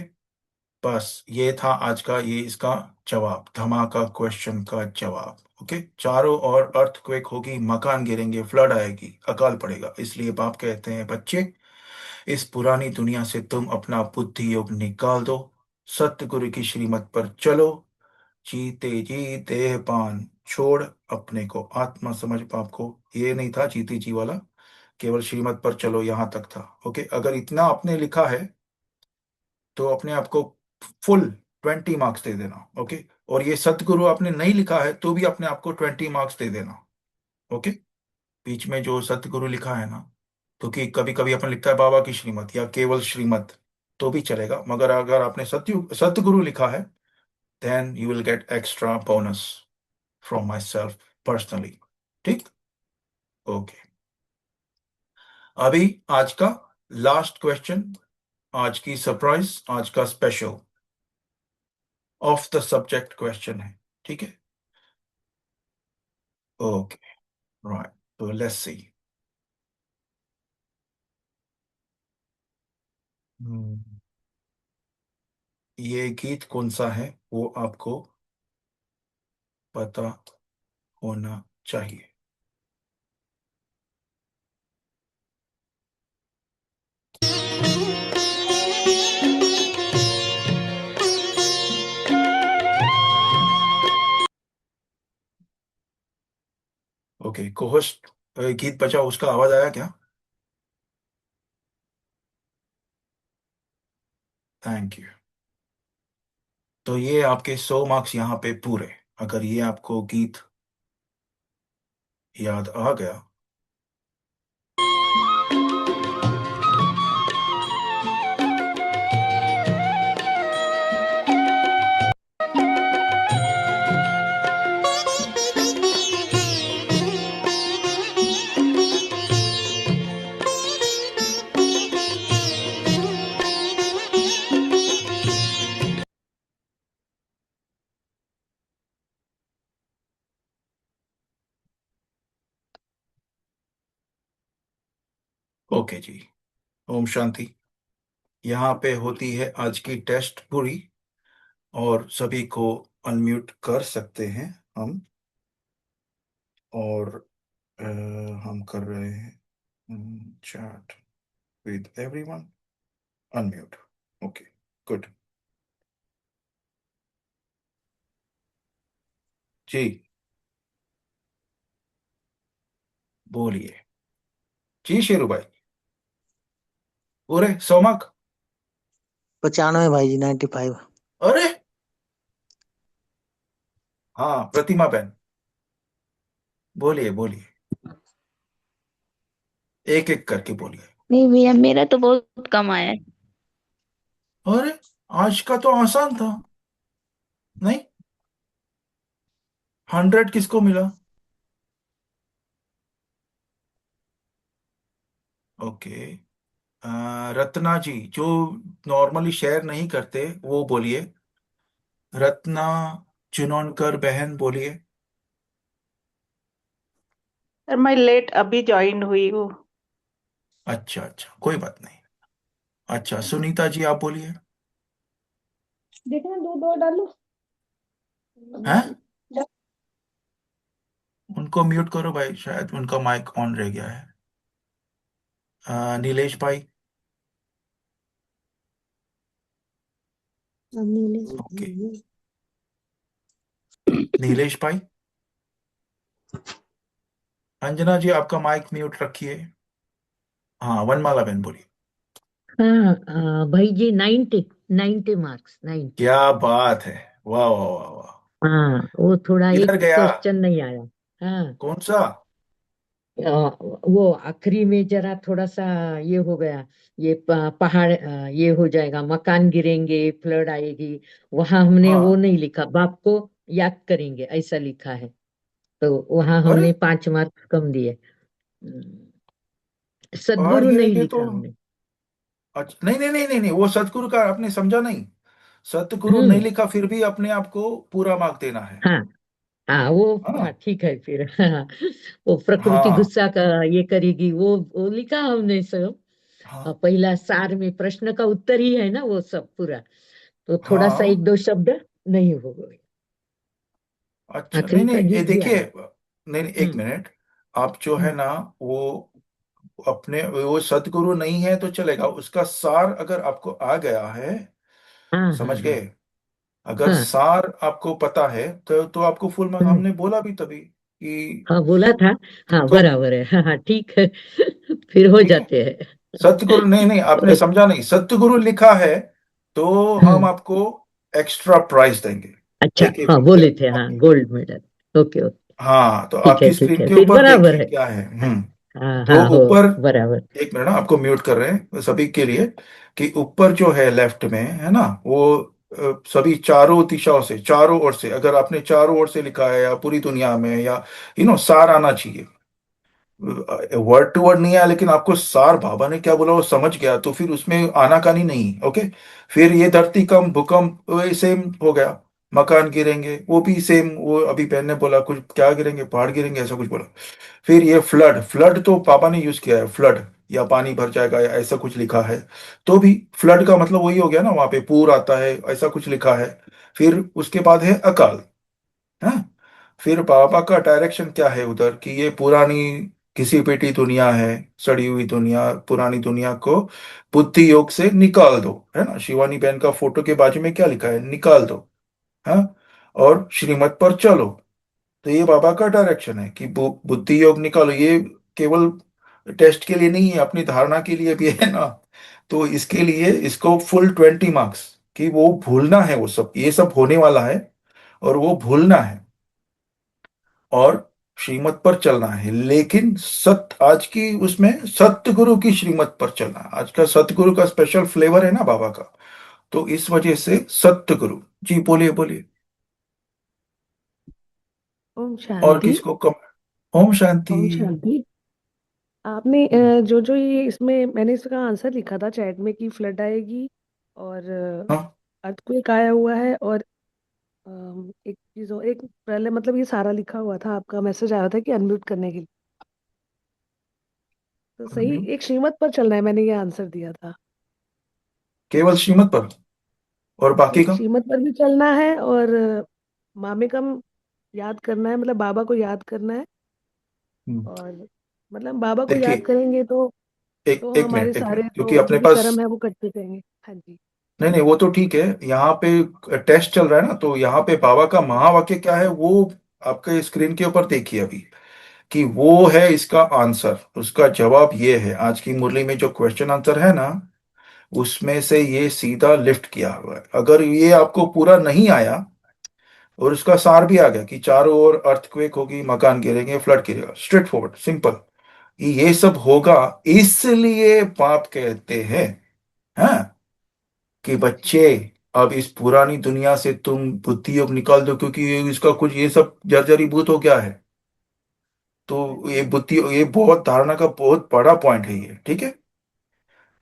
बस ये था आज का, ये इसका जवाब, धमाका क्वेश्चन का जवाब। ओके, चारों ओर अर्थक्वेक होगी, मकान गिरेंगे, फ्लड आएगी, अकाल पड़ेगा। इसलिए बाप कहते हैं बच्चे, इस पुरानी दुनिया से तुम अपना बुद्धि योग निकाल दो, सतगुरु की श्रीमत पर चलो, जीते जी देहपान छोड़ अपने को आत्मा समझ। बाप को ये नहीं था जीते जी वाला, केवल श्रीमत पर चलो यहां तक था। ओके, अगर इतना आपने लिखा है तो अपने आप को फुल 20 मार्क्स दे देना। ओके, और ये सतगुरु आपने नहीं लिखा है तो भी अपने आप को 20 मार्क्स दे देना। ओके, बीच में जो सतगुरु लिखा है ना, क्योंकि कभी कभी अपन लिखता है बाबा की श्रीमत या केवल श्रीमत, तो भी चलेगा, मगर अगर आपने सतगुरु लिखा है, then you will get extra bonus from myself personally. ठीक, ओके। अभी आज का लास्ट क्वेश्चन, आज की सरप्राइज, आज का special of the subject question है। ठीक है, ओके, राइट, तो लेट्स सी। ये गीत कौन सा है वो आपको पता होना चाहिए। ओके, कोहोस्ट, गीत बजाओ, उसका आवाज आया क्या? Thank you. तो ये आपके 100 मार्क्स यहाँ पे पूरे, अगर ये आपको गीत याद आ गया। ओके जी, ओम शांति। यहाँ पे होती है आज की टेस्ट पूरी, और सभी को अनम्यूट कर सकते हैं हम, और अ, हम कर रहे हैं chat with everyone, unmute. Okay, good. जी, बोलिए। जी शेरू भाई, पूरे 100 मार्क? 95 भाई जी, 95। अरे हाँ, प्रतिमा बहन, बोलिए बोलिए, एक एक करके बोलिए। नहीं भैया, मेरा तो बहुत कम आया है। अरे, आज का तो आसान था। नहीं, 100 किसको मिला? ओके, रत्ना जी, जो नॉर्मली शेयर नहीं करते वो बोलिए। रत्ना चुनौनकर बहन, बोलिए। सर मैं लेट अभी ज्वाइन हुई हूँ। अच्छा अच्छा, कोई बात नहीं। अच्छा, सुनीता जी आप बोलिए। देखना, दो दो डालो। हैं? उनको म्यूट करो भाई, शायद उनका माइक ऑन रह गया है। नीलेश भाई। ओके, नीलेश भाई। अंजना जी आपका माइक म्यूट रखिए। हाँ, वनमाला बहन बोलिए। हाँ भाई जी, 90 90 मार्क्स, 90। क्या बात है, वाह वाह वाह वाह। हाँ, वो थोड़ा किधर एक गया? क्वेश्चन नहीं आया। हाँ। कौन सा? वो आखिरी में जरा थोड़ा सा ये हो गया। ये पहाड़ ये हो जाएगा, मकान गिरेंगे, फ्लड आएगी। वहां हमने वो हाँ। नहीं लिखा, बाप को याद करेंगे ऐसा लिखा है। तो वहां अरे, हमने 5 मार्क्स कम दिए। पहाड़ सदगुरु नहीं गिरेंगे लिखा तो? हमने। अच्छा, नहीं नहीं नहीं नहीं नहीं, वो सतगुरु का आपने समझा नहीं। सतगुरु नहीं हम्म। लिखा फिर भी अपने आप को पूरा मार्क देना है। हाँ। हाँ वो। हाँ हाँ ठीक है फिर। हाँ, वो प्रकृति हाँ गुस्सा का ये करेगी, वो लिखा हमने सब। हाँ पहला सार में प्रश्न का उत्तर ही है ना वो सब पूरा। तो थोड़ा सा हाँ। एक दो शब्द नहीं हो गए। अच्छा, नहीं आखिरी नहीं, का ये ठीक गया देखिए, है। नहीं नहीं, एक हम्म। मिनट। आप जो है हम्म। ना, वो अपने वो सतगुरु नहीं है तो चलेगा, उसका सार अगर आपको आ गया है, हाँ हाँ समझ हाँ। गए? अगर हाँ। सार आपको पता है तो आपको फुल मार्क, हम्म। हमने बोला भी तभी कि हाँ बोला था। हाँ तो बराबर है, हाँ हाँ ठीक है। फिर हो ठीक है। जाते हैं। सतगुरु, नहीं नहीं, आपने समझा नहीं, सतगुरु लिखा है तो हम हम्म। आपको एक्स्ट्रा प्राइज देंगे। अच्छा देखिए हाँ, फिर क्या बोले थे हाँ, आपकी। Gold medal. Okay okay. हाँ, तो ठीक है आपकी ठीक स्क्रीन है, के फिर ऊपर बराबर देखिए है। क्या है। हाँ तो हाँ हो। ऊपर, बराबर। एक मिनट ना, आपको म्यूट कर रहे हैं सभी के लिए, कि ऊपर जो है लेफ्ट में है ना, वो सभी चारों दिशाओं से, चारों ओर से, अगर आपने चारों ओर से लिखा है या पूरी दुनिया में, या सार आना चाहिए। वर्ड टू वर्ड नहीं आया लेकिन आपको सार बाबा ने क्या बोला वो समझ गया, तो फिर उसमें आनाकानी नहीं। ओके। फिर ये धरती कम भूकंप वो सेम हो गया। मकान गिरेंगे वो भी सेम, वो अभी बहन ने बोला कुछ, क्या गिरेंगे, पहाड़ गिरेंगे, ऐसा कुछ बोला। फिर ये फ्लड, फ्लड तो पापा ने यूज किया है, फ्लड या पानी भर जाएगा या ऐसा कुछ लिखा है। तो भी फ्लड का मतलब वही हो गया ना, वहां पे पूर आता है, ऐसा कुछ लिखा है। फिर उसके बाद है अकाल। हाँ। फिर बाबा का डायरेक्शन क्या है उधर, कि ये पुरानी घिसी पिटी दुनिया है, सड़ी हुई दुनिया, पुरानी दुनिया को बुद्धि योग से निकाल दो, है ना। शिवानी बहन का फोटो के बाजू में क्या लिखा है, निकाल दो। हाँ। और श्रीमत पर चलो। तो ये बाबा का डायरेक्शन है कि बुद्धि योग निकालो। ये केवल टेस्ट के लिए नहीं है, अपनी धारणा के लिए भी है ना। तो इसके लिए इसको फुल 20 मार्क्स, कि वो भूलना है, वो सब ये सब होने वाला है और वो भूलना है, और श्रीमत पर चलना है। लेकिन आज की उसमें सतगुरु की श्रीमत पर चलना है। आज का सतगुरु का स्पेशल फ्लेवर है ना बाबा का, तो इस वजह से सतगुरु। जी बोलिए बोलिए। ओम और शांति। किसको कम? ओम शांति। ओम शांति। आपने जो जो ये इसमें मैंने इसका आंसर लिखा था चैट में कि फ्लड आएगी और हाँ। अर्थक्वेक आया हुआ है और एक चीज और, एक पहले मतलब ये सारा लिखा हुआ था, आपका मैसेज आया था कि अनम्यूट करने के लिए। तो सही unmute। एक श्रीमत पर चलना है, मैंने ये आंसर दिया था। केवल श्रीमत पर, और बाकी एक का? श्रीमत पर भी चलना है और मामेकम याद करना है, मतलब बाबा को याद करना है। हम्म, और मतलब बाबा को याद देखिए, करेंगे एक तो एक हमारे मिनट एक सारे मिनट, क्योंकि तो अपने जो भी पास, कर्म है वो कटते जाएंगे। हाँ जी। नहीं नहीं, वो तो ठीक है। यहाँ पे टेस्ट चल रहा है ना, तो यहाँ पे बाबा का महावाक्य क्या है वो आपके स्क्रीन के ऊपर देखिए अभी, कि वो है इसका आंसर, उसका जवाब ये है। आज की मुरली में जो क्वेश्चन आंसर है ना, उसमें से ये सीधा लिफ्ट किया हुआ है। अगर ये आपको पूरा नहीं आया और उसका सार भी आ गया कि चारों ओर अर्थक्वेक होगी, मकान गिरेंगे, फ्लड गिरेगा, स्ट्रेट फॉरवर्ड सिंपल, ये सब होगा, इसलिए पाप कहते हैं। हाँ, कि जी। बच्चे, अब इस पुरानी दुनिया से तुम बुद्धि योग निकाल दो, क्योंकि इसका कुछ ये सब जर्जरी भूत हो गया है। हाँ तो ये जी। बुद्धि, ये बहुत धारणा का बहुत बड़ा पॉइंट है ये, ठीक है।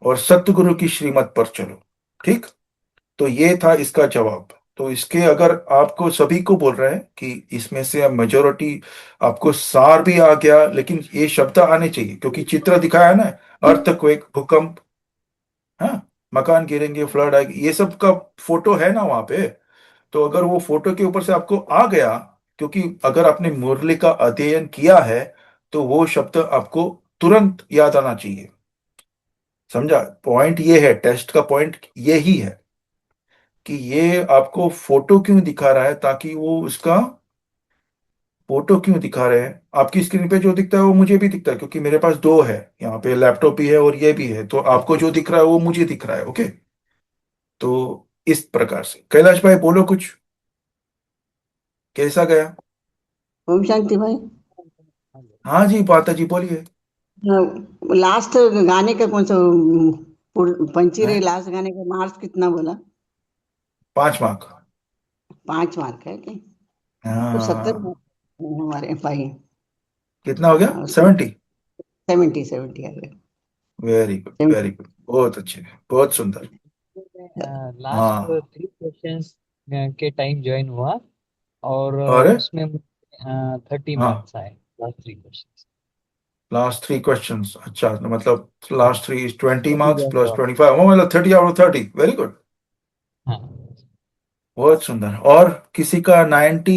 और सतगुरु की श्रीमत पर चलो। ठीक। तो ये था इसका जवाब। तो इसके अगर आपको सभी को बोल रहे हैं कि इसमें से अब मेजोरिटी, आपको सार भी आ गया, लेकिन ये शब्द आने चाहिए क्योंकि चित्र दिखाया है ना, अर्थक्वेक, भूकंप, हाँ, मकान गिरेंगे, फ्लड आएगी, ये सब का फोटो है ना वहां पे। तो अगर वो फोटो के ऊपर से आपको आ गया, क्योंकि अगर आपने मुरली का अध्ययन किया है, तो वो शब्द आपको तुरंत याद आना चाहिए। समझा? पॉइंट ये है, टेस्ट का पॉइंट यही है, कि ये आपको फोटो क्यों दिखा रहा है, ताकि वो उसका फोटो क्यों दिखा रहे हैं। आपकी स्क्रीन पे जो दिखता है वो मुझे भी दिखता है, क्योंकि मेरे पास दो है, यहाँ पे लैपटॉप भी है और ये भी है, तो आपको जो दिख रहा है वो मुझे दिख रहा है। ओके। तो इस प्रकार से कैलाश भाई बोलो कुछ। कैसा गया? ओम शांति भाई। हाँ जी पाता जी बोलिए। लास्ट गाने का कौन सा पंची रे हैं? लास्ट गाने का मार्क्स कितना बोला? 5 मार्क। 5 मार्क है क्या? तो 70 हाँ। मार्क हमारे भाई। कितना हो गया? उसमें 70। 70 आ गए। वेरी गुड वेरी गुड, बहुत अच्छे, बहुत सुंदर। लास्ट हाँ। 3 क्वेश्चंस के टाइम ज्वाइन हुआ और और उसमें 30 हाँ, मार्क्स आए लास्ट 3 क्वेश्चंस। लास्ट 3 क्वेश्चंस, अच्छा तो मतलब last 3 is 20 marks join plus हुआ। 25, वो मतलब 30 आउट ऑफ 30, वेरी गुड। हाँ बहुत सुंदर। और किसी का 90,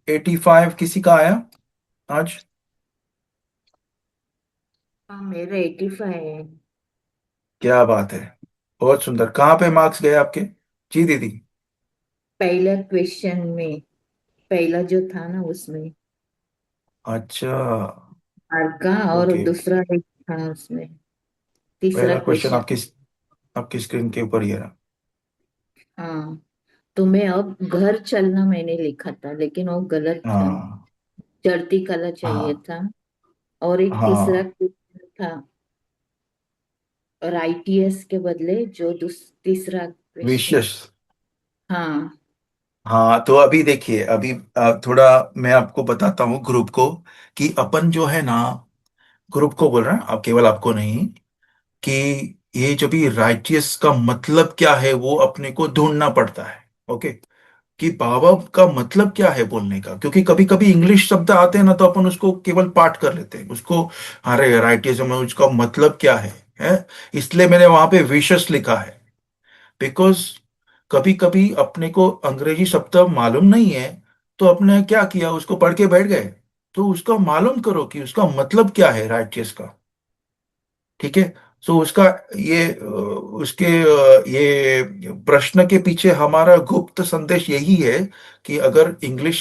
85 किसी का आया आज? हाँ मेरा 85 है। क्या बात है, बहुत सुंदर। कहाँ पे मार्क्स गए आपके? जी दीदी। पहला क्वेश्चन में, पहला जो था ना उसमें अच्छा। मार्क का, और ओके। दूसरा एक था उसमें, तीसरा पहला क्वेश्चन क्वेश्चन। आपकी स्क्रीन के ऊपर ही है ना? हाँ, तो मैं अब घर चलना मैंने लिखा था, लेकिन वो गलत था। हाँ चढ़ती कला चाहिए हाँ था। और एक तीसरा हाँ। क्वेश्चन था, और आईटीएस के बदले जो तीसरा क्वेश्चन। विशेष। हाँ। हाँ तो अभी देखिए, अभी थोड़ा मैं आपको बताता हूँ ग्रुप को, कि अपन जो है ना, ग्रुप को बोल रहे हैं, अब केवल आपको नहीं, कि ये जो भी राइटियस का मतलब क्या है वो अपने को ढूंढना पड़ता है। ओके, कि बाबा का मतलब क्या है बोलने का, क्योंकि कभी कभी इंग्लिश शब्द आते हैं ना तो अपन उसको केवल पाठ कर लेते हैं उसको। अरे राइटियस में उसका मतलब क्या है? इसलिए मैंने वहां पे विशेष लिखा है, बिकॉज कभी कभी अपने को अंग्रेजी शब्द मालूम नहीं है, तो अपने क्या किया, उसको पढ़ के बैठ गए। तो उसका मालूम करो कि उसका मतलब क्या है राइटियस का। ठीक है। तो उसका ये उसके ये प्रश्न के पीछे हमारा गुप्त संदेश यही है, कि अगर इंग्लिश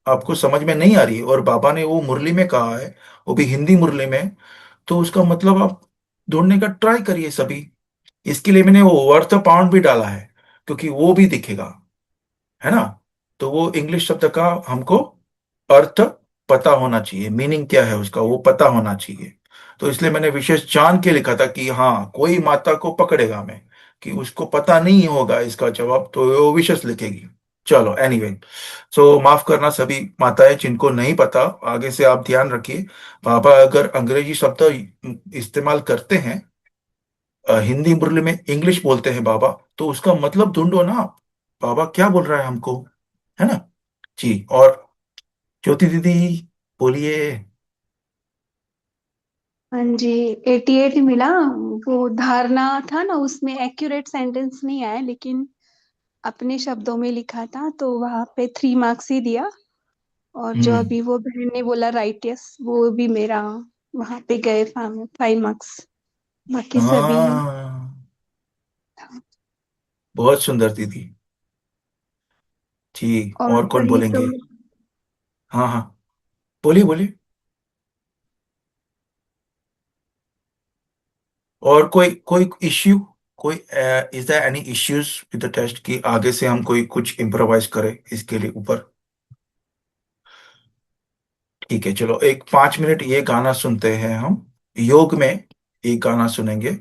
आपको समझ में नहीं आ रही और बाबा ने वो मुरली में कहा है, वो भी हिंदी मुरली में, तो उसका मतलब आप ढूंढने का ट्राई करिए सभी। इसके लिए मैंने वो वर्थ पाउंड भी डाला है, क्योंकि वो भी दिखेगा, है ना? तो वो इंग्लिश शब्द का हमको अर्थ पता होना चाहिए, मीनिंग क्या है उसका वो पता होना चाहिए। तो इसलिए मैंने विशेष जान के लिखा था कि हाँ कोई माता को पकड़ेगा मैं, कि उसको पता नहीं होगा इसका जवाब, तो वो विशेष लिखेगी। चलो एनीवे, सो माफ करना सभी माताएं जिनको नहीं पता, आगे से आप ध्यान रखिए। पापा अगर अंग्रेजी शब्द इस्तेमाल करते हैं, हिंदी मुरली में इंग्लिश बोलते हैं बाबा, तो उसका मतलब ढूंढो ना आप, बाबा क्या बोल रहा है हमको, है ना? जी। और ज्योति दीदी बोलिए। हाँ जी, 88 ही मिला। वो धारणा था ना, उसमें एक्यूरेट सेंटेंस नहीं आया, लेकिन अपने शब्दों में लिखा था, तो वहां पे 3 मार्क्स ही दिया। और जो हम्म। अभी वो बहन ने बोला राइट यस, वो भी मेरा वहां पे गए 5 मार्क्स। बाकी सभी। हाँ, बहुत सुंदर दीदी। जी। और और कौन कहीं तो बोलेंगे? हाँ हाँ, बोलिए बोलिए। और कोई कोई इश्यू, कोई is there any issues with the test, कि आगे से हम कोई कुछ इम्प्रोवाइज करें इसके लिए ऊपर? ठीक है, चलो एक 5 मिनट ये गाना सुनते हैं हम, योग में एक गाना सुनेंगे।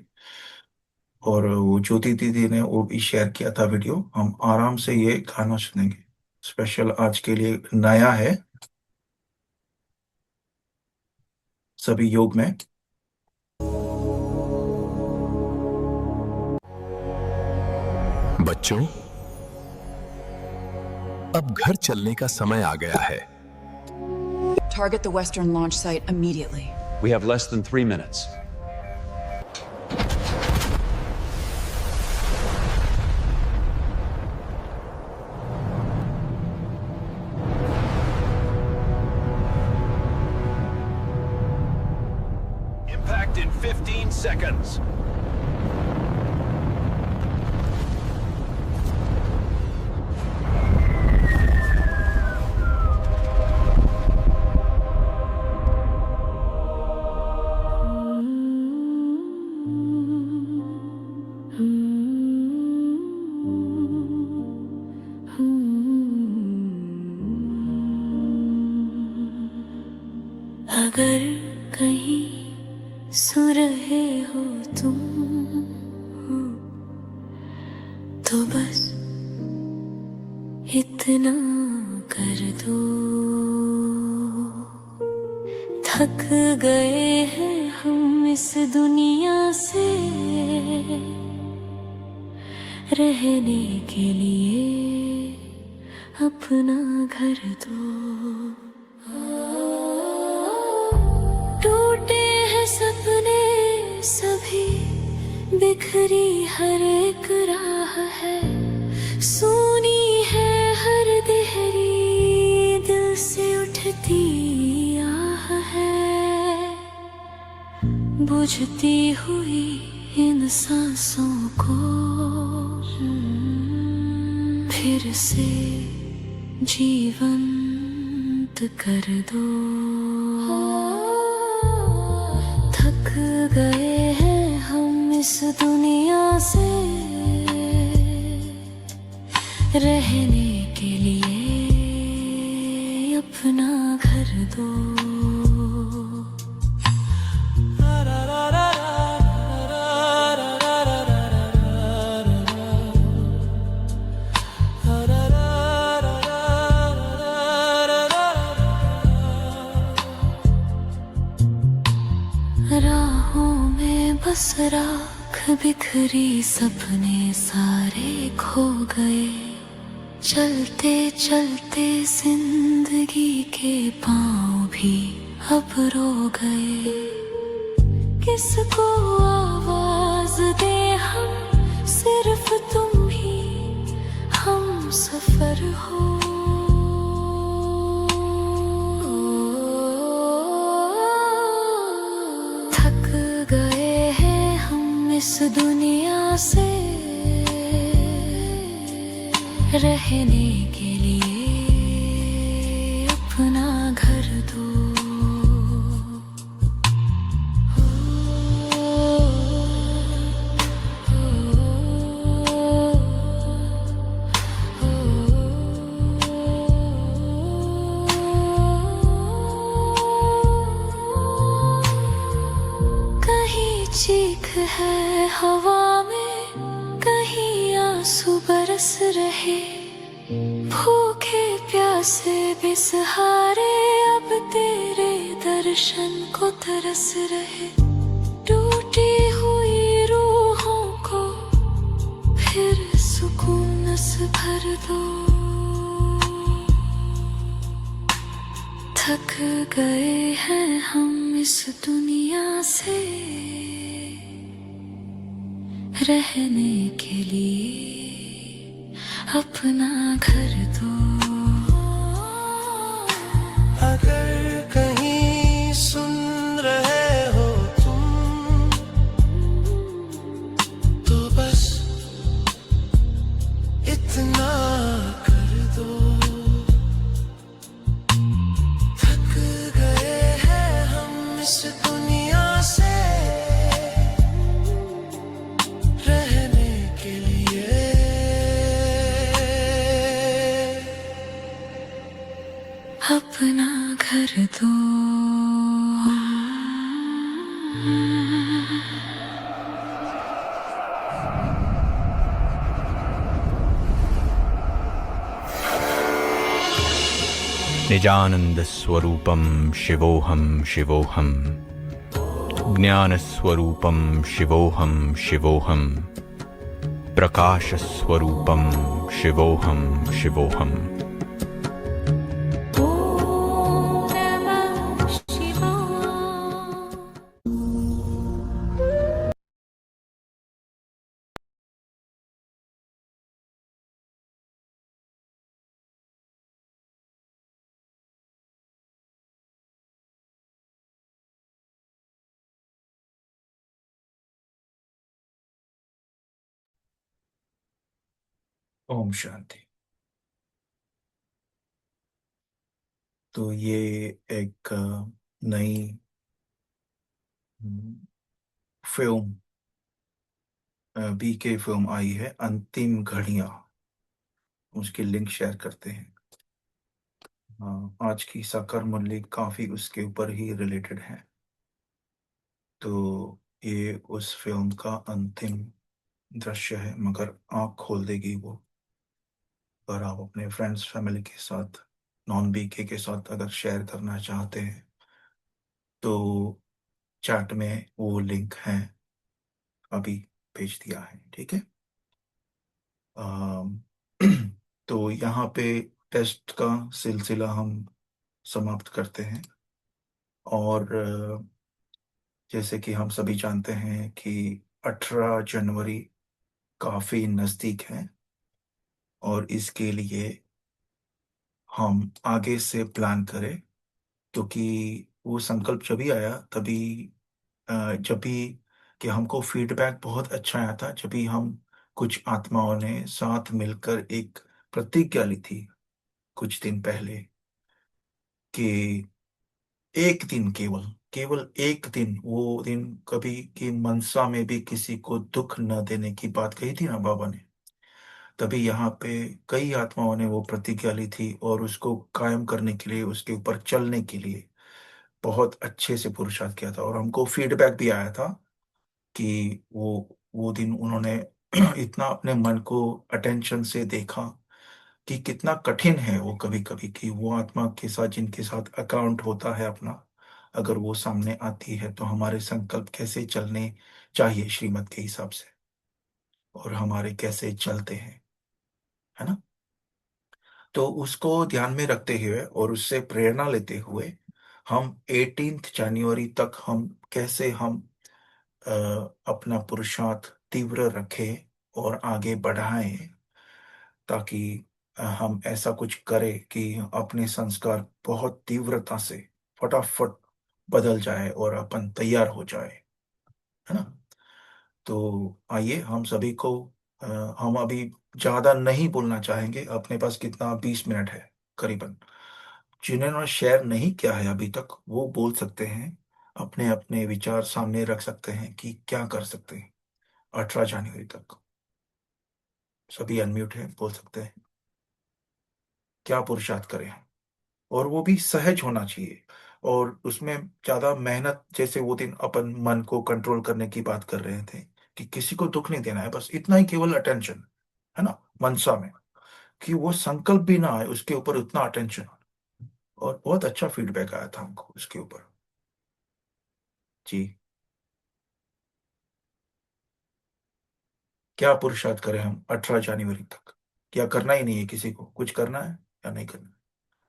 और वो ज्योति दीदी ने वो भी शेयर किया था वीडियो, हम आराम से ये गाना सुनेंगे, स्पेशल आज के लिए नया है, सभी योग में। बच्चों, अब घर चलने का समय आ गया है। Target the western launch site immediately. We have less than 3 minutes. Impact in 15 seconds. सुन रहे हो तुम तो बस इतना कर दो। थक गए हैं हम इस दुनिया से रहने के लिए अपना घर दो। टूटे हैं सपने सभी, बिखरी हर एक राह है, सुनी है हर देहरी दिल से उठती आह है। बुझती हुई इन सांसों को फिर से जीवंत कर दो। थक गए हैं हम इस दुनिया से रहने के लिए अपना घर दो। राहों में बस राख बिखरी, सपने सारे खो गए। चलते चलते जिंदगी के पाँव भी अब रो गए। किसको आवाज दे हम, सिर्फ तुम ही हम सफर हो। थक गए हैं हम इस दुनिया से रहने के लिए अपना घर दो। कहीं चीख है हवा में, कहीं आंसू बरस रहे। भूखे प्यासे बेसहारे अब तेरे दर्शन को तरस रहे। टूटी हुई रूहों को फिर सुकून से भर दो। थक गए हैं हम इस दुनिया से रहने के लिए अपना घर दो। अगर कहीं सुन रहे हो तुम तो बस इतना कर दो। थक गए हैं हम इस दुनिया से रहने के लिए अपना घर दो। निजानंद स्वरूपम शिवोहम शिवोहम, ज्ञान स्वरूपम शिवोहम शिवोहम, प्रकाश स्वरूपम शिवोहम शिवोहम। ओम शांति। तो ये एक नई फिल्म बीके फिल्म आई है, अंतिम घड़ियां। उसकी लिंक शेयर करते हैं। आज की साकार मुरली काफी उसके ऊपर ही रिलेटेड है। तो ये उस फिल्म का अंतिम दृश्य है, मगर आँख खोल देगी वो। और आप अपने फ्रेंड्स फैमिली के साथ, नॉन बीके के साथ अगर शेयर करना चाहते हैं तो चैट में वो लिंक है, अभी भेज दिया है, ठीक है। अम, तो यहाँ पे टेस्ट का सिलसिला हम समाप्त करते हैं। और जैसे कि हम सभी जानते हैं कि 18 जनवरी काफी नजदीक है, और इसके लिए हम आगे से प्लान करें, क्योंकि वो संकल्प जब भी आया तभी, जब भी कि हमको फीडबैक बहुत अच्छा आया था, जब भी हम कुछ आत्माओं ने साथ मिलकर एक प्रतिज्ञा ली थी कुछ दिन पहले कि एक दिन, केवल केवल एक दिन, वो दिन कभी कि मनसा में भी किसी को दुख न देने की बात कही थी ना बाबा ने। तभी यहाँ पे कई आत्माओं ने वो प्रतिज्ञा ली थी, और उसको कायम करने के लिए, उसके ऊपर चलने के लिए बहुत अच्छे से पुरुषार्थ किया था। और हमको फीडबैक भी आया था कि वो दिन उन्होंने इतना अपने मन को अटेंशन से देखा कि कितना कठिन है वो कभी कभी, कि वो आत्मा के साथ जिनके साथ अकाउंट होता है अपना, अगर वो सामने आती है तो हमारे संकल्प कैसे चलने चाहिए श्रीमत के हिसाब से, और हमारे कैसे चलते हैं, है ना। तो उसको ध्यान में रखते हुए और उससे प्रेरणा लेते हुए हम 18 जनवरी तक हम कैसे हम अ, अपना पुरुषार्थ तीव्र रखें और आगे बढ़ाएं, ताकि हम ऐसा कुछ करें कि अपने संस्कार बहुत तीव्रता से फटाफट बदल जाए और अपन तैयार हो जाए, है ना। तो आइए हम सभी को, अ, हम अभी ज्यादा नहीं बोलना चाहेंगे, अपने पास कितना 20 मिनट है करीबन। जिन्होंने शेयर नहीं किया है अभी तक वो बोल सकते हैं, अपने अपने विचार सामने रख सकते हैं कि क्या कर सकते हैं 18 जनवरी तक। सभी अनम्यूट है, बोल सकते हैं क्या पुरुषार्थ करें हम। और वो भी सहज होना चाहिए, और उसमें ज्यादा मेहनत, जैसे वो दिन अपन मन को कंट्रोल करने की बात कर रहे थे कि किसी को दुख नहीं देना है, बस इतना ही केवल अटेंशन, है ना, मनसा में, कि वो संकल्प भी ना आए उसके ऊपर उतना अटेंशन। और बहुत अच्छा फीडबैक आया था हमको उसके ऊपर। जी, क्या पुरुषार्थ करें हम 18 जनवरी तक? क्या करना ही नहीं है, किसी को कुछ करना है या नहीं करना?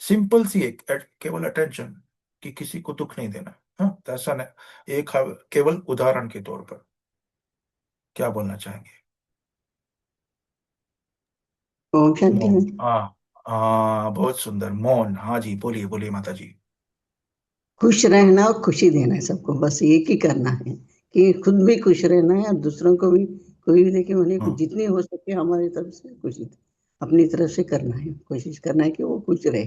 सिंपल सी एक केवल अटेंशन, कि किसी को दुख नहीं देना। हाँ, तो ऐसा नहीं, एक केवल उदाहरण के तौर पर क्या बोलना चाहेंगे? ओम शांति मौन, में। हाँ। हाँ, बहुत सुंदर, मौन। हाँ जी, बोलिए बोलिए माता जी। खुश रहना और खुशी देना है सबको, बस एक ही करना है कि खुद भी खुश रहना है और दूसरों को भी, कोई भी देखे उन्हें हाँ। जितनी हो सके हमारी तरफ से खुशी अपनी तरफ से करना है, कोशिश करना है कि वो खुश रहे।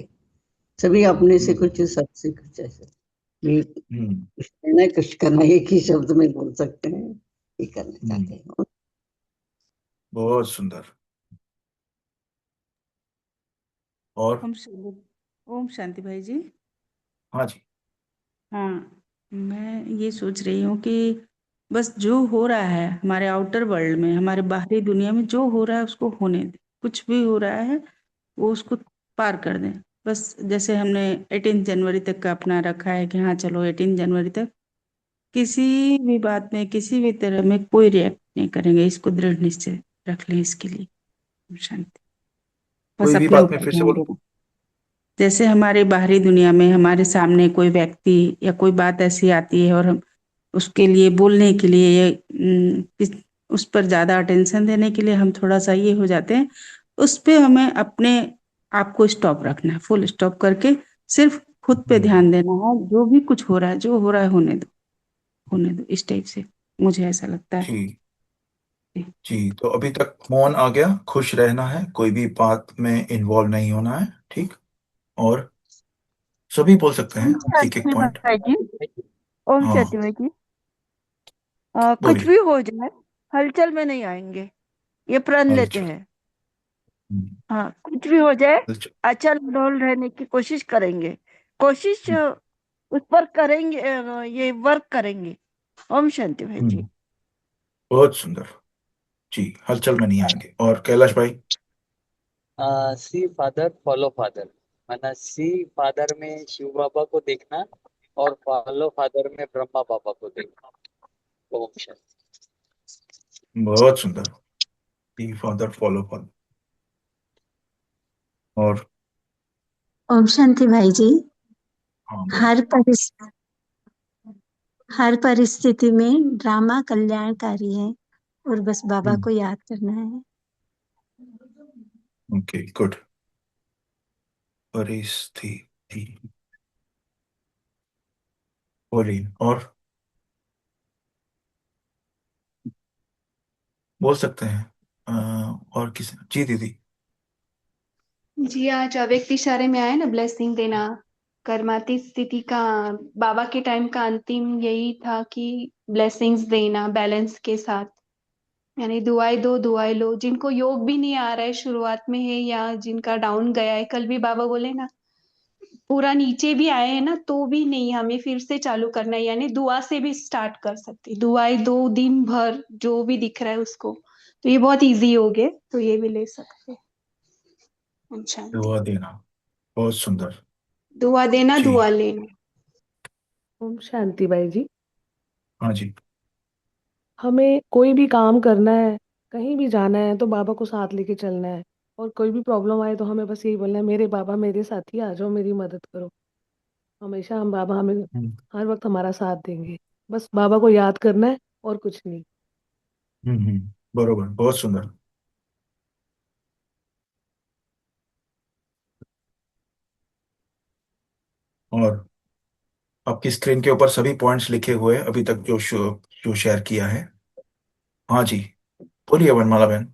सभी अपने से कुछ, सबसे कुछ, ऐसे भी कुछ रहना है, कुछ करना है, एक ही शब्द में बोल सकते हैं, ये करना चाहते हैं। बहुत सुंदर। और ओम शांति भाई जी। हाँ जी। हाँ, मैं ये सोच रही हूँ कि बस जो हो रहा है हमारे आउटर वर्ल्ड में, हमारे बाहरी दुनिया में जो हो रहा है उसको होने दें। कुछ भी हो रहा है वो उसको पार कर दें। बस जैसे हमने 18 जनवरी तक का अपना रखा है कि हाँ चलो 18 जनवरी तक किसी भी बात में, किसी भी तरह में कोई रिएक्ट नहीं करेंगे। इसको दृढ़ निश्चय रख लें इसके लिए। ओम शांति। बस कोई भी अपने बात में ऊपर फिर से ध्यान बोलो। देना। जैसे हमारे बाहरी दुनिया में हमारे सामने कोई व्यक्ति या कोई बात ऐसी आती है और हम उसके लिए बोलने के लिए उस पर ज्यादा अटेंशन देने के लिए हम थोड़ा सा ये हो जाते हैं। उस पे हमें अपने आप को स्टॉप रखना है, फुल स्टॉप करके सिर्फ खुद पे ध्यान देना है। जो भी कुछ हो रहा है, जो हो रहा है होने दो, होने दो, इस टाइप से मुझे ऐसा लगता है। जी जी, तो अभी तक मौन आ गया, खुश रहना है, कोई भी बात में इन्वॉल्व नहीं होना है, ठीक। और सभी बोल सकते ओम हैं एक एक शांति पॉइंट। भाई जी। ओम शांति हाँ, भाई जी। कुछ बोलिए। भी हो जाए हलचल में नहीं आएंगे, ये प्रण लेते हलचल। हैं। हाँ, कुछ भी हो जाए हलचल। अचल डोल रहने की कोशिश करेंगे। कोशिश उस पर करेंगे, ये वर्क करेंगे। ओम शांति भाई जी। बहुत सुंदर जी। हलचल में नहीं आएंगे। और कैलाश भाई? सी फादर फॉलो फादर, माना सी फादर में शिव बाबा को देखना और फॉलो फादर में ब्रह्मा बाबा को देखना। ओम शांति। बहुत सुंदर। सी फादर फॉलो फादर। और ओम शांति भाई जी। हाँ हर परिस्थिति में ड्रामा कल्याणकारी है और बस बाबा हम्म, को याद करना है। Okay good. परिस्थिति बोलिए। और बोल सकते हैं। और किसी जी दीदी? जी आज अव्यक्त इशारे में आया ना ब्लेसिंग देना, कर्माती स्थिति का बाबा के टाइम का अंतिम यही था कि ब्लेसिंग्स देना बैलेंस के साथ, यानी दुआएं दो दुआएं लो। जिनको योग भी नहीं आ रहा है शुरुआत में है या जिनका डाउन गया है, कल भी बाबा बोले ना पूरा नीचे भी आए हैं ना तो भी नहीं, हमें फिर से चालू करना है, यानी दुआ से भी स्टार्ट कर सकते, दुआएं दो दिन भर जो भी दिख रहा है उसको, तो ये बहुत इजी हो गए, तो ये भी ले सकते हैं। ओम शांति। दुआ देना बहुत सुंदर दुआ देना जी। दुआ लेना। ओम शांति भाई जी। हाँ जी। हमें कोई भी काम करना है, कहीं भी जाना है तो बाबा को साथ लेके चलना है। और कोई भी प्रॉब्लम आए तो हमें बस यही बोलना है, मेरे बाबा मेरे साथ ही आ जाओ, मेरी मदद करो। हमेशा हम बाबा हमें हम्म हर वक्त हमारा साथ देंगे। बस बाबा को याद करना है और कुछ नहीं। बरोबर। बहुत सुंदर। और आपकी स्क्रीन के ऊपर सभी पॉइंट्स लिखे हुए हैं अभी तक जो शेयर किया है। हाँ जी बोलिए वनमाला बहन।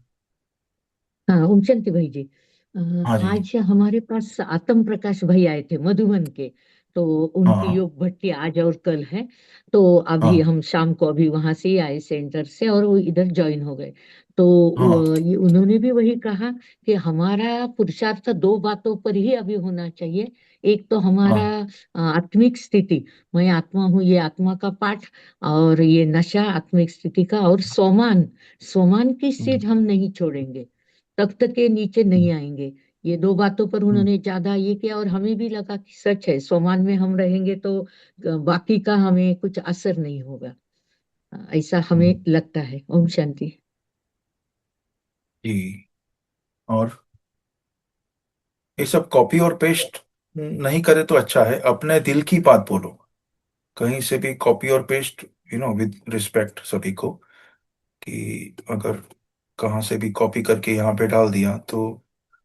हाँ ओम शांति भाई जी। हाँ जी। आज हमारे पास आत्म प्रकाश भाई आए थे मधुबन के, तो हाँ उनकी हाँ योग भट्टी आज और कल है। तो अभी हाँ हम शाम को अभी वहां से ही आए सेंटर से और वो इधर ज्वाइन हो गए। तो हाँ ये उन्होंने भी वही कहा कि हमारा पुरुषार्थ दो बातों पर ही अभी होना चाहिए। एक तो हमारा हाँ आत्मिक स्थिति, मैं आत्मा हूँ ये आत्मा का पाठ, और ये नशा आत्मिक स्थिति का, और सोमान, सोमान की चीज हम नहीं छोड़ेंगे, तख्त के नीचे नहीं आएंगे। ये दो बातों पर हम्म, उन्होंने ज्यादा ये किया और हमें भी लगा कि सच है, सोमान में हम रहेंगे तो बाकी का हमें कुछ असर नहीं होगा, ऐसा हमें हम्म, लगता है। ओम शांति। जी। और ये सब कॉपी और पेस्ट नहीं करे तो अच्छा है। अपने दिल की बात बोलो। कहीं से भी कॉपी और पेस्ट, विद रिस्पेक्ट सभी को, कि अगर कहाँ से भी कॉपी करके यहाँ पे डाल दिया तो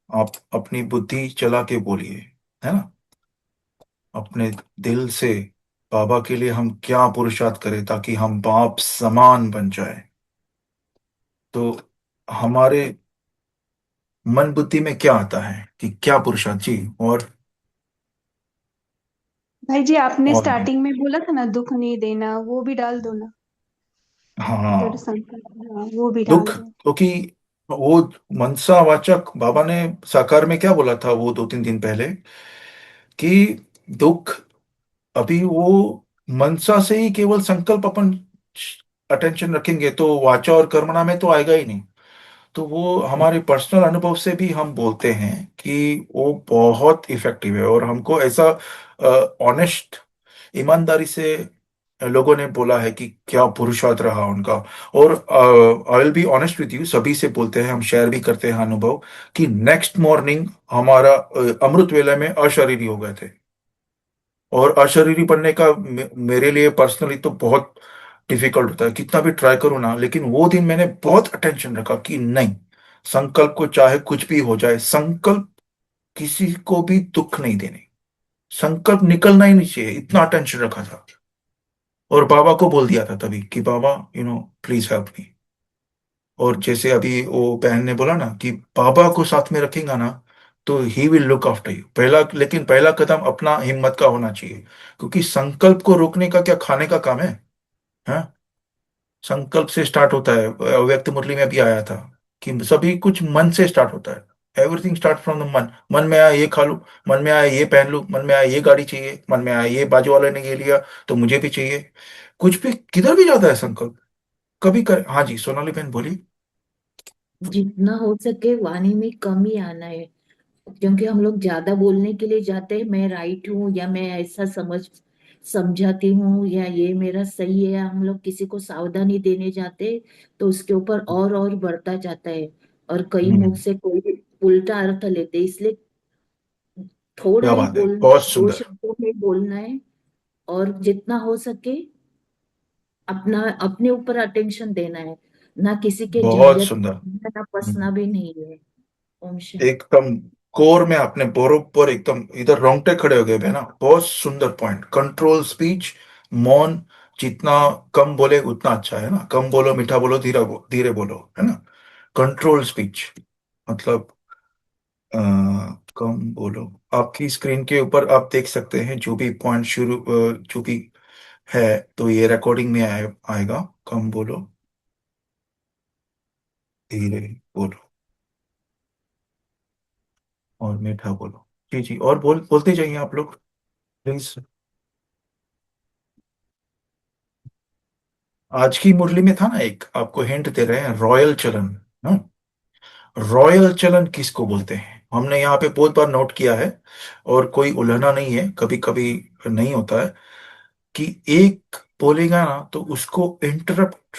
आप अपनी बुद्धि चला के बोलिए, है ना। अपने दिल से बाबा के लिए हम क्या पुरुषार्थ करें ताकि हम बाप समान बन जाए। तो हमारे मन बुद्धि में क्या आता है कि क्या पुरुषार्थ जी। भाई जी आपने और स्टार्टिंग में बोला था ना दुख नहीं देना, वो भी डाल दो ना, दृढ़ हाँ संकल्प, हाँ, वो भी डाल दुख, दो। क्योंकि वो मनसा वाचक बाबा ने साकार में क्या बोला था वो 2-3 दिन पहले, कि दुख अभी वो मनसा से ही केवल संकल्प अपन अटेंशन रखेंगे तो वाचा और कर्मणा में तो आएगा ही नहीं। तो वो हमारे पर्सनल अनुभव से भी हम बोलते हैं कि वो बहुत इफेक्टिव है। और हमको ऐसा ऑनेस्ट, ईमानदारी से लोगों ने बोला है कि क्या पुरुषार्थ रहा उनका। और I will be honest with you, सभी से बोलते हैं, हम शेयर भी करते हैं अनुभव, कि नेक्स्ट मॉर्निंग हमारा अमृत वेला में अशरीरी हो गए थे। और अशरीरी बनने का मेरे लिए पर्सनली तो बहुत डिफिकल्ट होता है, कितना भी ट्राई करूँ ना। लेकिन वो दिन मैंने बहुत अटेंशन रखा कि नहीं, संकल्प को चाहे कुछ भी हो जाए, संकल्प किसी को भी दुख नहीं देने, संकल्प निकलना ही नहीं चाहिए, इतना अटेंशन रखा था। और बाबा को बोल दिया था तभी कि बाबा प्लीज हेल्प मी। और जैसे अभी वो बहन ने बोला ना कि बाबा को साथ में रखेगा ना तो he will look after you. लेकिन पहला कदम अपना हिम्मत का होना चाहिए, क्योंकि संकल्प को रोकने का क्या खाने का काम है? हाँ, संकल्प से स्टार्ट होता है। व्यक्त मुरली में भी आया था कि सभी कुछ मन से स्टार्ट होता है। एवरीथिंग स्टार्ट फ्रॉम द मन। मन में आया ये खा लूं, मन में आया ये पहन लूं, मन में आया ये गाड़ी चाहिए, मन में आया ये बाजू वाले ने ये लिया तो मुझे भी चाहिए। कुछ भी किधर भी जाता है संकल्प, कभी कर। हाँ जी सोनाली बहन बोलिए। जितना हो सके वाणी में कम ही आना है, क्योंकि हम लोग ज्यादा बोलने के लिए जाते हैं, मैं राइट हूँ या मैं ऐसा समझाती हूँ या ये मेरा सही है, हम लोग किसी को सावधानी देने जाते हैं, तो उसके ऊपर और बढ़ता जाता है, और कई मुख हम्म, से कोई उल्टा अर्थ लेते हैं। इसलिए थोड़ा क्या ही बात है, बोलना बहुत है, दो सुंदर। शब्दों में बोलना है, और जितना हो सके अपना अपने ऊपर अटेंशन देना है, ना किसी के बहुत झंझट सुंदर। में ना फंसना हम्म, भी नहीं है। ओम शांति। एकदम कोर में आपने बरोबर एकदम इधर रोंगटे खड़े हो गए बहना। बहुत सुंदर पॉइंट, कंट्रोल स्पीच, मौन। जितना कम बोले उतना अच्छा है ना, कम बोलो मीठा बोलो धीरे बोलो, है ना। कंट्रोल स्पीच मतलब अ, कम बोलो। आपकी स्क्रीन के ऊपर आप देख सकते हैं जो भी पॉइंट जो भी है, तो ये रिकॉर्डिंग में आएगा। कम बोलो धीरे बोलो और मीठा बोलो। जी जी, और बोलते जाइए आप लोग प्लीज। आज की मुरली में था ना, एक आपको हिंट दे रहे हैं, रॉयल चलन। हाँ, रॉयल चलन किसको बोलते हैं, हमने यहाँ पे बहुत बार नोट किया है, और कोई उलझना नहीं है, कभी कभी नहीं होता है कि एक बोलेगा ना तो उसको इंटरप्ट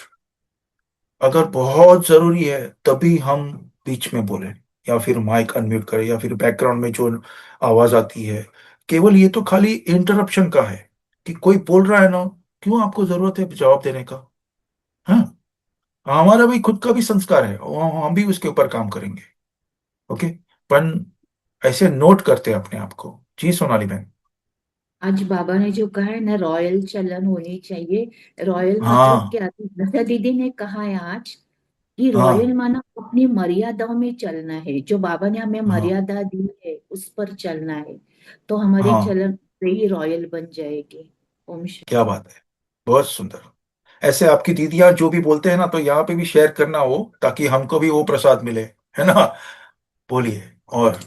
अगर बहुत जरूरी है तभी हम बीच में बोले, या फिर माइक अनम्यूट करें, या फिर बैकग्राउंड में जो आवाज आती है, केवल ये तो खाली इंटरप्शन का है कि कोई बोल रहा है ना, क्यों आपको जरूरत है जवाब देने का। हाँ, हमारा भी खुद का भी संस्कार है, हम भी उसके ऊपर काम करेंगे। ओके, पर ऐसे नोट करते हैं अपने आप को। जी सोनाली बहन। आज बाबा ने जो कहा है ना, रॉयल चलन होनी चाहिए। रॉयल मतलब हाँ क्या, लता दीदी ने कहा है आज कि रॉयल हाँ माना अपनी मर्यादाओं में चलना है, जो बाबा ने हमें हाँ मर्यादा दी है उस पर चलना है, तो हमारी हाँ, चलन से ही रॉयल बन जाएगी। ओम क्या बात है, बहुत सुंदर। ऐसे आपकी दीदियां जो भी बोलते हैं ना, तो यहाँ पे भी शेयर करना हो ताकि हमको भी वो प्रसाद मिले, है ना। बोलिए। और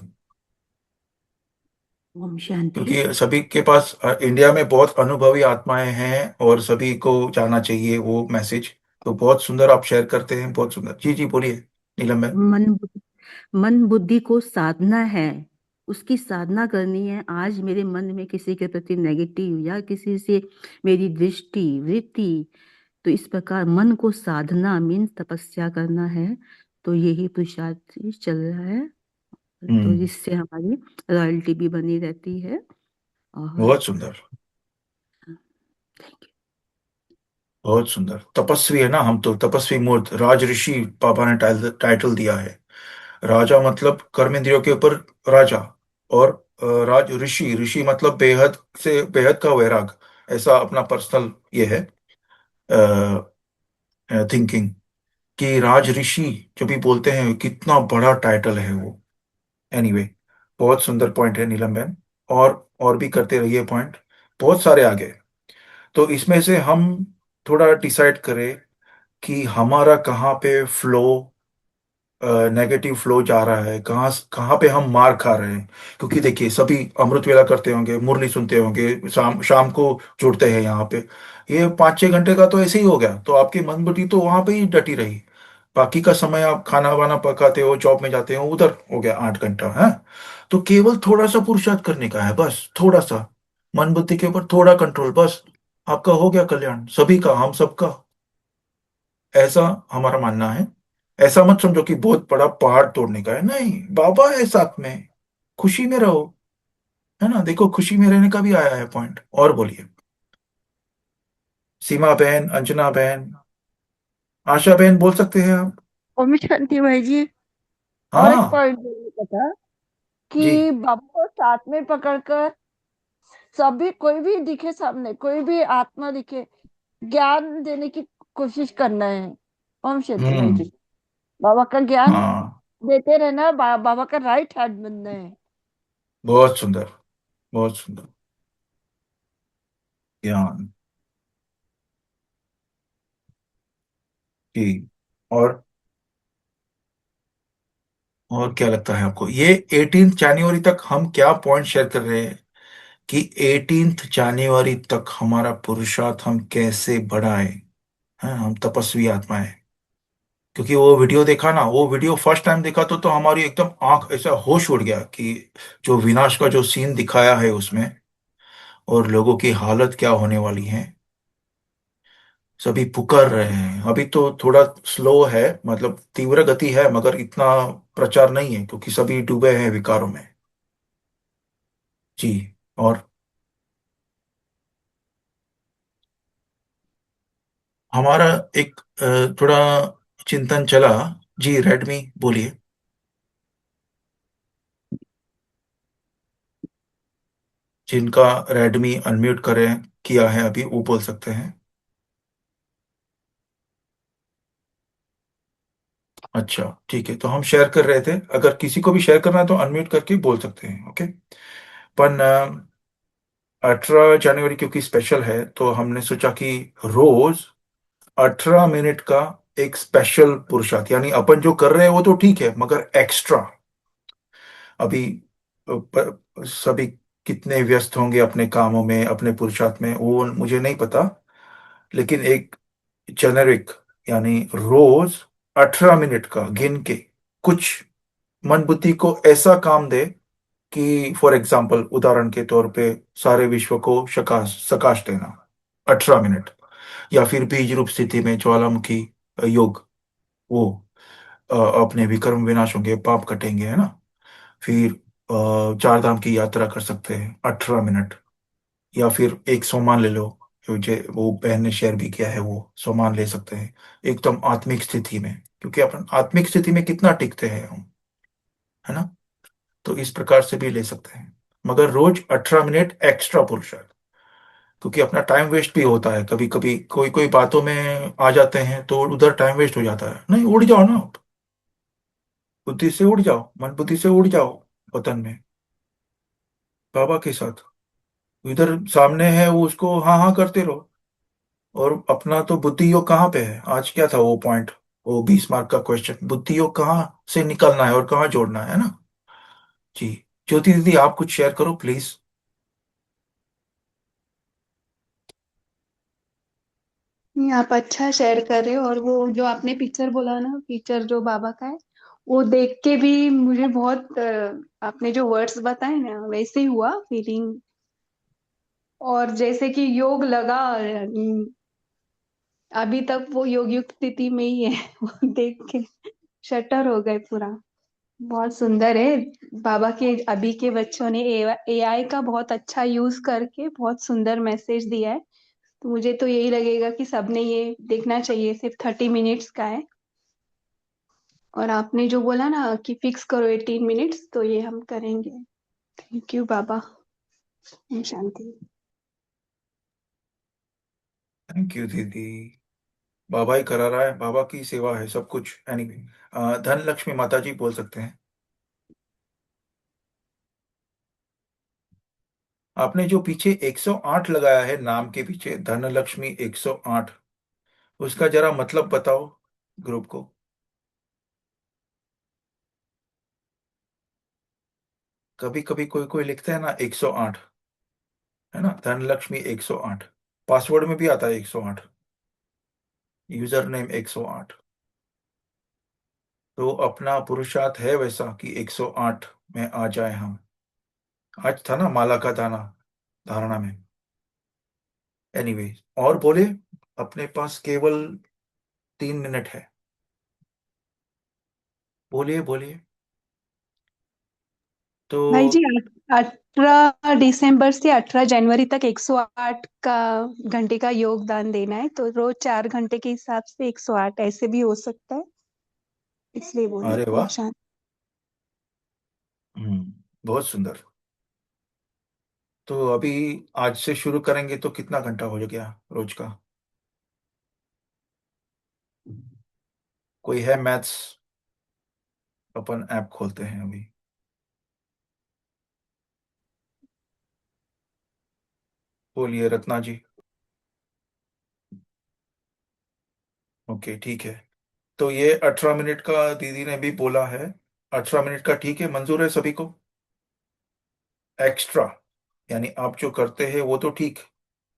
ओम शांति। क्योंकि सभी के पास इंडिया में बहुत अनुभवी आत्माएं हैं, और सभी को जाना चाहिए वो मैसेज। तो बहुत सुंदर आप शेयर करते हैं, बहुत सुंदर। जी जी बोलिए नीलम बहन। मन बुद्धि को साधना है, उसकी साधना करनी है। आज मेरे मन में किसी के प्रति नेगेटिव या किसी से मेरी दृष्टि वृत्ति, तो इस प्रकार मन को साधना मीन्स तपस्या करना है। तो यही पुरुषार्थ चल रहा है, तो हम्म, जिससे हमारी रॉयल्टी भी बनी रहती है। और बहुत सुंदर, बहुत सुंदर। तपस्वी है ना हम तो, तपस्वी मूर्त राज ऋषि पापा ने टाइटल दिया है। राजा मतलब कर्मेंद्रियों के ऊपर राजा, और राज ऋषि, ऋषि मतलब बेहद से बेहद का वैराग, ऐसा अपना पर्सनल ये है थिंकिंग, कि राज ऋषि जो भी बोलते हैं कितना बड़ा टाइटल है वो। एनीवे, बहुत सुंदर पॉइंट है नीलम बहन। और भी करते रहिए पॉइंट, बहुत सारे आगे। तो इसमें से हम थोड़ा डिसाइड करें कि हमारा कहाँ पे फ्लो, नेगेटिव फ्लो जा रहा है, कहाँ कहाँ पे हम मार खा रहे हैं। क्योंकि देखिए सभी अमृत वेला करते होंगे, मुरली सुनते होंगे, शाम शाम को जुड़ते हैं यहाँ पे, ये 5-6 घंटे का तो ऐसे ही हो गया, तो आपकी मन बुद्धि तो वहां पे ही डटी रही। बाकी का समय आप खाना वाना पकाते हो, जॉब में जाते हो, उधर हो गया 8 घंटा है। तो केवल थोड़ा सा पुरुषार्थ करने का है, बस थोड़ा सा मन बुद्धि के ऊपर थोड़ा कंट्रोल, बस आपका हो गया कल्याण, सभी का, हम सबका। ऐसा हमारा मानना है। ऐसा मत समझो कि बहुत बड़ा पहाड़ तोड़ने का है, नहीं, बाबा है साथ में, खुशी में रहो, है ना। देखो खुशी में रहने का भी आया है पॉइंट। और बोलिए सीमा बहन, अंजना बहन, आशा बहन, बोल सकते हैं आप। ओम शांति भाई जी। और एक हाँ पॉइंट बोलने का था जी। कि बाबा को साथ में पकड़कर सभी, कोई भी दिखे सामने, कोई भी आत्मा दिखे, ज्ञान देने की कोशिश करना है। ओम शांति भाई हम्म, जी। बाबा का ज्ञान हाँ, देते रहना, बाबा का राइट हैंड बनना है। बहुत सुंदर, बहुत सुंदर। ज्ञान की। और और क्या लगता है आपको, ये 18 जनवरी तक हम क्या पॉइंट शेयर कर रहे हैं कि 18 जनवरी तक हमारा पुरुषार्थ हम कैसे बढ़ाए। हैं, हम तपस्वी आत्माएं। क्योंकि वो वीडियो देखा ना, वो वीडियो फर्स्ट टाइम देखा तो हमारी एकदम आंख ऐसा होश उड़ गया कि जो विनाश का जो सीन दिखाया है उसमें, और लोगों की हालत क्या होने वाली है। सभी पुकार रहे हैं। अभी तो थोड़ा स्लो है, मतलब तीव्र गति है, मगर इतना प्रचार नहीं है क्योंकि सभी डूबे हैं विकारों में। जी। और हमारा एक थोड़ा चिंतन चला। जी, रेडमी बोलिए। जिनका रेडमी अनम्यूट करें किया है अभी, वो बोल सकते हैं। अच्छा, ठीक है, तो हम शेयर कर रहे थे, अगर किसी को भी शेयर करना है तो अनम्यूट करके बोल सकते हैं, ओके। पर 18 जनवरी क्योंकि स्पेशल है, तो हमने सोचा कि रोज 18 मिनट का एक स्पेशल पुरुषार्थ, यानी अपन जो कर रहे हैं वो तो ठीक है, मगर एक्स्ट्रा। अभी सभी कितने व्यस्त होंगे अपने कामों में, अपने पुरुषार्थ में, वो मुझे नहीं पता। लेकिन एक जेनेरिक, यानी रोज 18 मिनट का गिन के कुछ मन बुद्धि को ऐसा काम दे कि फॉर एग्जाम्पल, उदाहरण के तौर पे, सारे विश्व को सकाश सकाश देना 18 मिनट। या फिर बीज रूप स्थिति में ज्वालामुखी योग, वो अपने विक्रम विनाश होंगे, पाप कटेंगे, है ना। फिर चार धाम की यात्रा कर सकते हैं 18 मिनट। या फिर एक सोमान ले लो, वो बहन ने शेयर भी किया है, वो सोमान ले सकते हैं एकदम आत्मिक स्थिति में, क्योंकि अपन आत्मिक स्थिति में कितना टिकते हैं हम, है ना। तो इस प्रकार से भी ले सकते हैं, मगर रोज 18 मिनट एक्स्ट्रा पुरुषार्थ। क्योंकि अपना टाइम वेस्ट भी होता है, कभी कभी कोई कोई बातों में आ जाते हैं तो उधर टाइम वेस्ट हो जाता है। नहीं, उड़ जाओ ना आप, बुद्धि से उड़ जाओ, मन बुद्धि से उड़ जाओ वतन में बाबा के साथ। इधर सामने है वो, उसको हाँ हाँ करते रहो। और अपना तो बुद्धि योग कहाँ पे है, आज क्या था वो पॉइंट, वो 20 मार्क का क्वेश्चन, बुद्धि योग कहाँ से निकलना है और कहाँ जोड़ना है ना। जी। ज्योति दीदी, आप कुछ शेयर करो प्लीज। नहीं, आप अच्छा शेयर कर रहे हो। और वो जो आपने पिक्चर बोला ना, पिक्चर जो बाबा का है, वो देख के भी मुझे बहुत आपने जो वर्ड्स बताए ना वैसे ही हुआ फीलिंग। और जैसे कि योग लगा, अभी तक वो योग युक्त स्थिति में ही है वो देख के शटर हो गए पूरा। बहुत सुंदर है। बाबा के अभी के बच्चों ने एआई का बहुत अच्छा यूज करके बहुत सुंदर मैसेज दिया है। तो मुझे तो यही लगेगा कि सबने ये देखना चाहिए। सिर्फ 30 मिनट्स का है। और आपने जो बोला ना कि फिक्स करो 18 मिनट्स, तो ये हम करेंगे। Thank you Baba. Om Shanti. Thank you didi. Baba ही करा रहा है, बाबा की सेवा है सब कुछ। एनीवे, धन लक्ष्मी माता जी बोल सकते हैं। आपने जो पीछे 108 लगाया है नाम के पीछे, धन लक्ष्मी 108, उसका जरा मतलब बताओ ग्रुप को। कभी कभी कोई कोई लिखते हैं ना 108, है ना, धन लक्ष्मी 108, पासवर्ड में भी आता है 108, यूजर नेम 108। तो अपना पुरुषार्थ है वैसा कि 108 में आ जाए हम। आज था ना माला का दाना धारणा में। एनीवे, और बोले, अपने पास केवल 3 मिनट है। बोलिए बोलिए। तो भाई जी, 18 दिसंबर से 18 जनवरी तक 108 का घंटे का योगदान देना है। तो रोज 4 घंटे के हिसाब से 108 ऐसे भी हो सकता है, इसलिए बोले। अरे ओम वाह। शांति। बहुत सुंदर। तो अभी आज से शुरू करेंगे तो कितना घंटा हो गया रोज का? कोई है मैथ्स? अपन ऐप खोलते हैं अभी। बोलिए रत्ना जी। ओके, ठीक है। तो ये 18 मिनट का दीदी ने भी बोला है, 18 मिनट का ठीक है, मंजूर है सभी को? एक्स्ट्रा यानी आप जो करते हैं वो तो ठीक,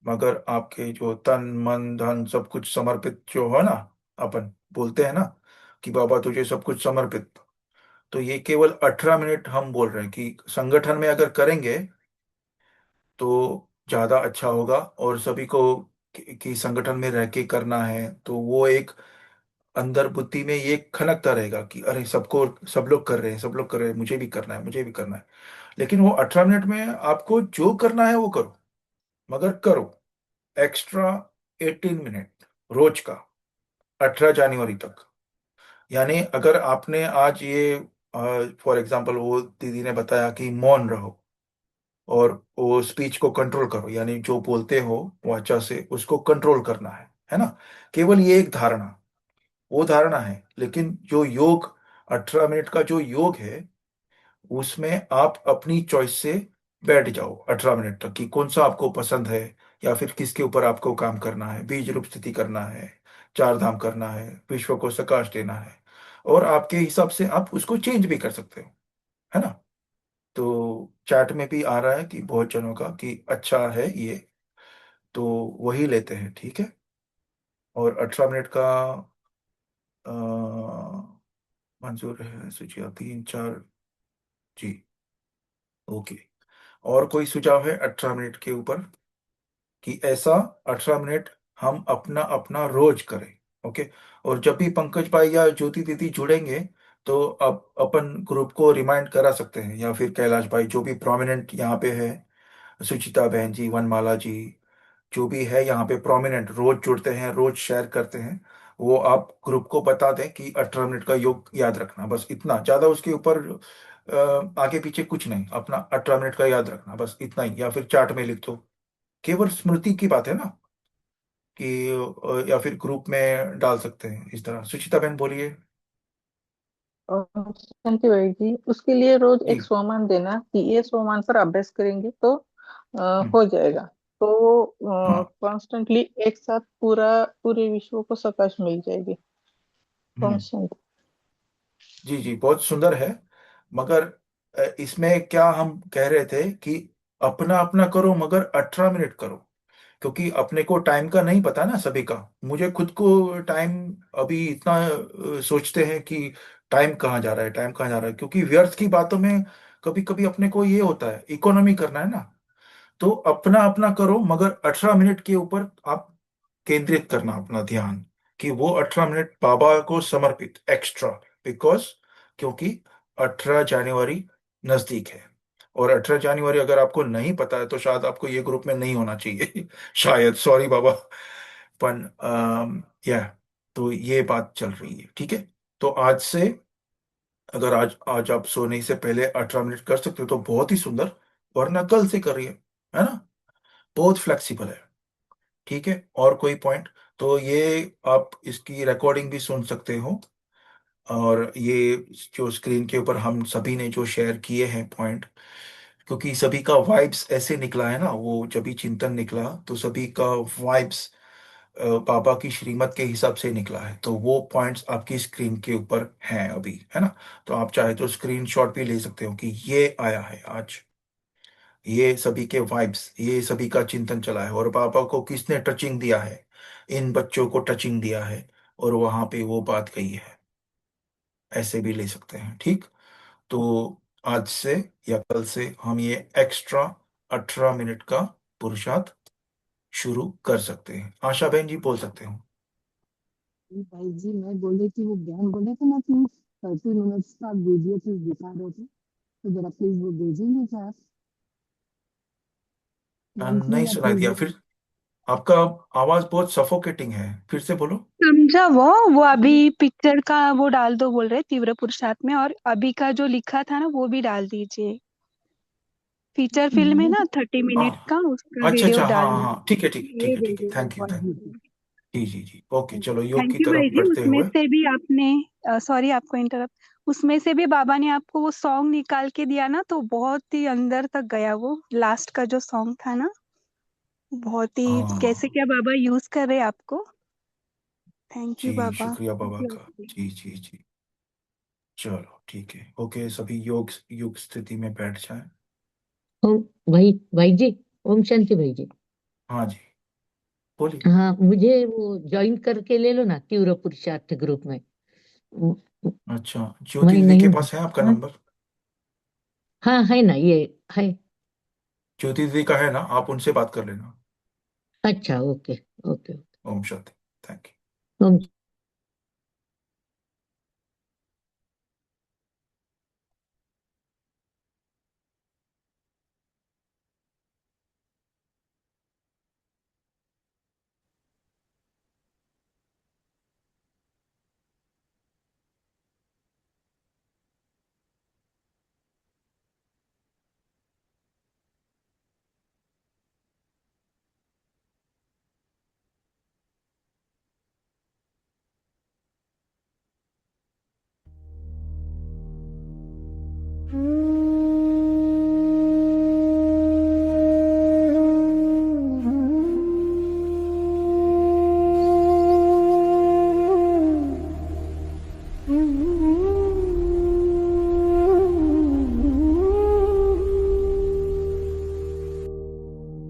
मगर आपके जो तन मन धन सब कुछ समर्पित जो है ना, अपन बोलते हैं ना कि बाबा तुझे सब कुछ समर्पित, तो ये केवल 18 मिनट हम बोल रहे हैं कि संगठन में अगर करेंगे तो ज्यादा अच्छा होगा। और सभी को कि संगठन में रह के करना है, तो वो एक अंदर बुद्धि में ये खनकता रहेगा कि अरे सबको, सब लोग कर रहे हैं, सब लोग कर रहे हैं, मुझे भी करना है, मुझे भी करना है। लेकिन वो 18 मिनट में आपको जो करना है वो करो, मगर करो एक्स्ट्रा 18 मिनट रोज का, 18 जनवरी तक। यानी अगर आपने आज ये, फॉर एग्जाम्पल वो दीदी ने बताया कि मौन रहो और वो स्पीच को कंट्रोल करो, यानी जो बोलते हो वाचा से उसको कंट्रोल करना है ना। केवल ये एक धारणा, वो धारणा है, लेकिन जो योग, 18 मिनट का जो योग है उसमें आप अपनी चॉइस से बैठ जाओ 18 मिनट तक कि कौन सा आपको पसंद है, या फिर किसके ऊपर आपको काम करना है, बीज रूप स्थिति करना है, चार धाम करना है, विश्व को प्रकाश देना है। और आपके हिसाब से आप उसको चेंज भी कर सकते हो, है ना। तो चैट में भी आ रहा है कि बहुत जनों का कि अच्छा है ये, तो वही लेते हैं, ठीक है। और 18 मिनट का अ, मंजूर है सूचिया 3 4 जी, ओके। और कोई सुझाव है 18 मिनट के ऊपर कि ऐसा 18 मिनट हम अपना अपना रोज करें? ओके। और जब भी पंकज भाई या ज्योति दीदी जुड़ेंगे तो अब अपन ग्रुप को रिमाइंड करा सकते हैं, या फिर कैलाश भाई जो भी प्रोमिनेंट यहाँ पे है, सुचिता बहन जी, वनमाला जी, जो भी है यहाँ पे प्रोमिनेंट, रोज जुड़ते हैं, रोज शेयर करते हैं, वो आप ग्रुप को बता दें कि 18 मिनट का योग याद रखना, बस इतना, ज्यादा उसके ऊपर आगे पीछे कुछ नहीं, अपना 18 मिनट का याद रखना, बस इतना ही। या फिर चार्ट में लिख दो, केवल स्मृति की बात है ना कि या फिर ग्रुप में डाल सकते हैं इस तरह। सुचिता बहन बोलिए। और शांति भाई जी, उसके लिए रोज जी। एक सोमान देना कि ये सोमान पर अभ्यास करेंगे तो हम्म, हो जाएगा। तो हाँ। कॉन्स्टेंटली एक साथ पूरे विश्व को प्रकाश मिल जाएगी हम्म, कॉन्स्टेंट। जी जी, बहुत सुंदर है। मगर इसमें क्या हम कह रहे थे कि अपना अपना करो मगर 18 मिनट करो, क्योंकि अपने को टाइम का नहीं पता ना सभी का। मुझे खुद को टाइम अभी इतना सोचते हैं कि टाइम कहाँ जा रहा है, टाइम कहाँ जा रहा है, क्योंकि व्यर्थ की बातों में कभी कभी अपने को ये होता है, इकोनॉमी करना है ना। तो अपना अपना करो मगर 18 मिनट के ऊपर आप केंद्रित करना अपना ध्यान कि वो 18 मिनट बाबा को समर्पित एक्स्ट्रा, बिकॉज क्योंकि 18 जनवरी नजदीक है। और 18 जनवरी अगर आपको नहीं पता है तो शायद आपको ये ग्रुप में नहीं होना चाहिए शायद, सॉरी बाबा। पर या, तो ये बात चल रही है, ठीक है। तो आज से, अगर आज आज आप सोने से पहले 18 मिनट कर सकते हो तो बहुत ही सुंदर, वरना कल से करिए, है ना। बहुत फ्लेक्सिबल है, ठीक है। और कोई पॉइंट? तो ये आप इसकी रिकॉर्डिंग भी सुन सकते हो। और ये जो स्क्रीन के ऊपर हम सभी ने जो शेयर किए हैं पॉइंट, क्योंकि सभी का वाइब्स ऐसे निकला है ना, वो जब भी चिंतन निकला तो सभी का वाइब्स बाबा की श्रीमत के हिसाब से निकला है, तो वो पॉइंट्स आपकी स्क्रीन के ऊपर हैं अभी, है ना। तो आप चाहे तो स्क्रीनशॉट भी ले सकते हो कि ये आया है आज, ये सभी के वाइब्स, ये सभी का चिंतन चला है, और बाबा को किसने टचिंग दिया है, इन बच्चों को टचिंग दिया है, और वहां पे वो बात कही है। ऐसे भी ले सकते हैं, ठीक। तो आज से या कल से हम ये एक्स्ट्रा 18 मिनट का पुरुषार्थ शुरू कर सकते हैं। आशा बहन जी बोल सकते हो। भाई जी, मैं बोल रही थी वो बहन बोले थे ना कि 30 मिनट्स का वीडियो प्लीज दिखा रहे थे, तो जरा प्लीज वो भेजेंगे क्या आप? मंथली नहीं या सुनाई दिया, प्लीज? फिर आपका आवाज बहुत सफोकेटिंग है, फिर से बोलो। समझा वो अभी पिक्चर का वो डाल दो बोल रहे तीव्र पुरुषार्थ में, और अभी का जो लिखा था ना वो भी डाल दीजिए। फीचर फिल्म है ना 30 मिनट हाँ, का, उसका अच्छा वीडियो अच्छा, हाँ डाल हाँ दीजिए। हाँ, ठीक है ठीक है ठीक ये है ठीक है, भेजिएगा थैंक यू थैंक WhatsApp। जी जी जी, ओके। चलो योग थैंक की यू भाई तरफ जी। बढ़ते उसमें हुए। से भी आपने, सॉरी आपको इंटरप्ट, उसमें से भी बाबा ने आपको वो सॉन्ग निकाल के दिया ना, तो बहुत ही अंदर तक गया वो लास्ट का जो सॉन्ग था ना, बहुत ही कैसे हाँ क्या बाबा यूज कर रहे हैं आपको। थैंक यू जी, बाबा। शुक्रिया बाबा का। जी जी जी, चलो ठीक है, ओके, सभी योग युग स्थिति में बैठ जाए। ओम भाई जी, ओम शांति भाई जी। हाँ जी, बोलिए। हाँ, मुझे वो ज्वाइन करके ले लो ना, तीव्र पुरुषार्थ ग्रुप में। अच्छा, ज्योति मैं दीदी के नहीं पास है आपका हाँ, नंबर? हाँ है ना, ये है। ज्योति दीदी का है ना, आप उनसे बात कर लेना। अच्छा, ओके ओके। ओम शांति, थैंक ओम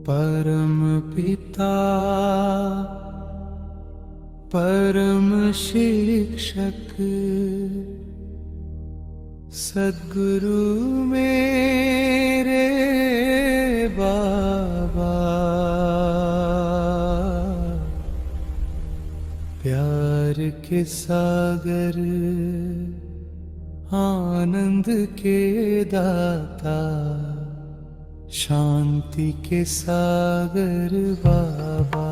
परम पिता परम शिक्षक सद्गुरु मेरे बाबा, प्यार के सागर आनंद के दाता, शांति के सागर बाबा।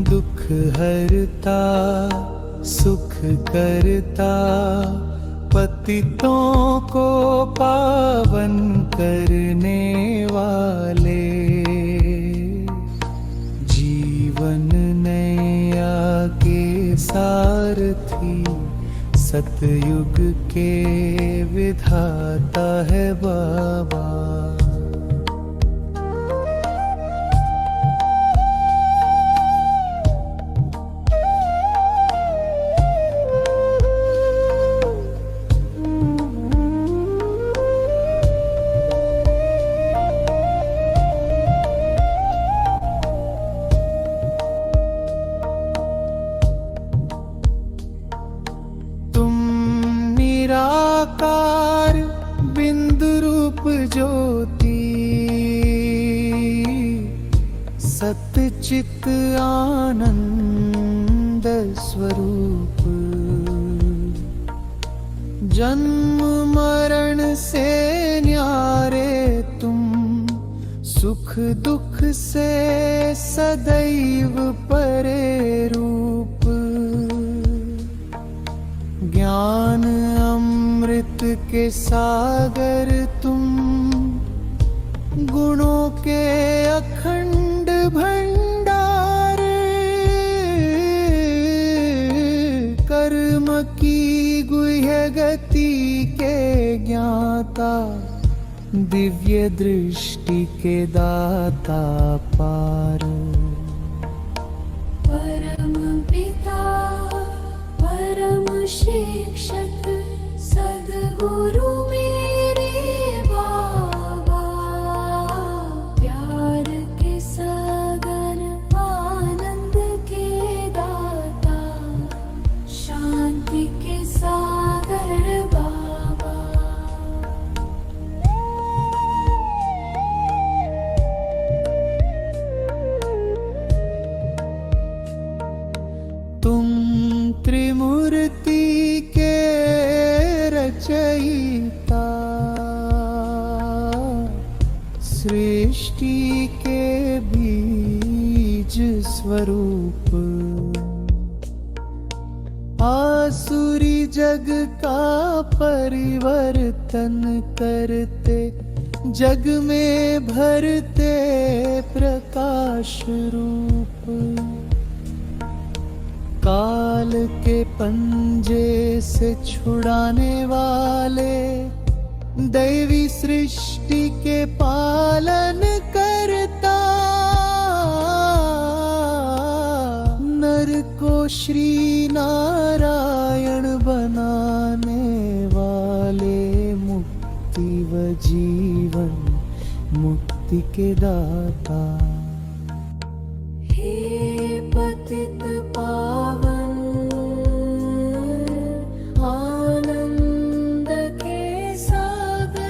दुख हरता सुख करता, पतितों को पावन करने वाले, जीवन नैया के सारथी, सतयुग के विधाता है बाबा। निराकार बिंदु रूप ज्योति, सतचित आनंद स्वरूप, जन्म मरण से न्यारे तुम, सुख दुख से सदैव परे रूप, ज्ञान अमृत के सागर तुम, गुणों के अखंड भंडार, कर्म की गुह्य गति के ज्ञाता, दिव्य दृष्टि के दाता पार। परम पिता परम शिक्षक सद्गुरु मेरे बाबा, प्यार के सागर आनंद के दाता, शांति के सागर बाबा। तुम त्रिमूर्ति के रचयिता, सृष्टि के बीज स्वरूप, आसुरी जग का परिवर्तन करते, जग में भरते प्रकाश रूप, काल के पंजे से छुड़ाने वाले, दैवी सृष्टि के पालन करता, श्री नारायण बनाने वाले, मुक्ति व जीवन मुक्ति के दाता। हे पतित पावन आनंद के सागर,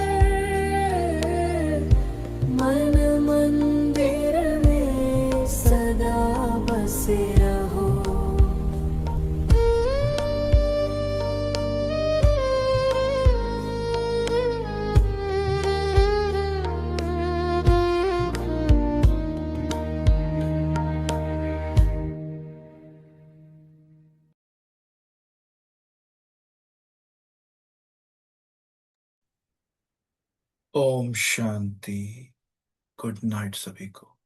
मन मंदिर में सदा बसे रहो। ओम शांति। गुड नाइट सभी को।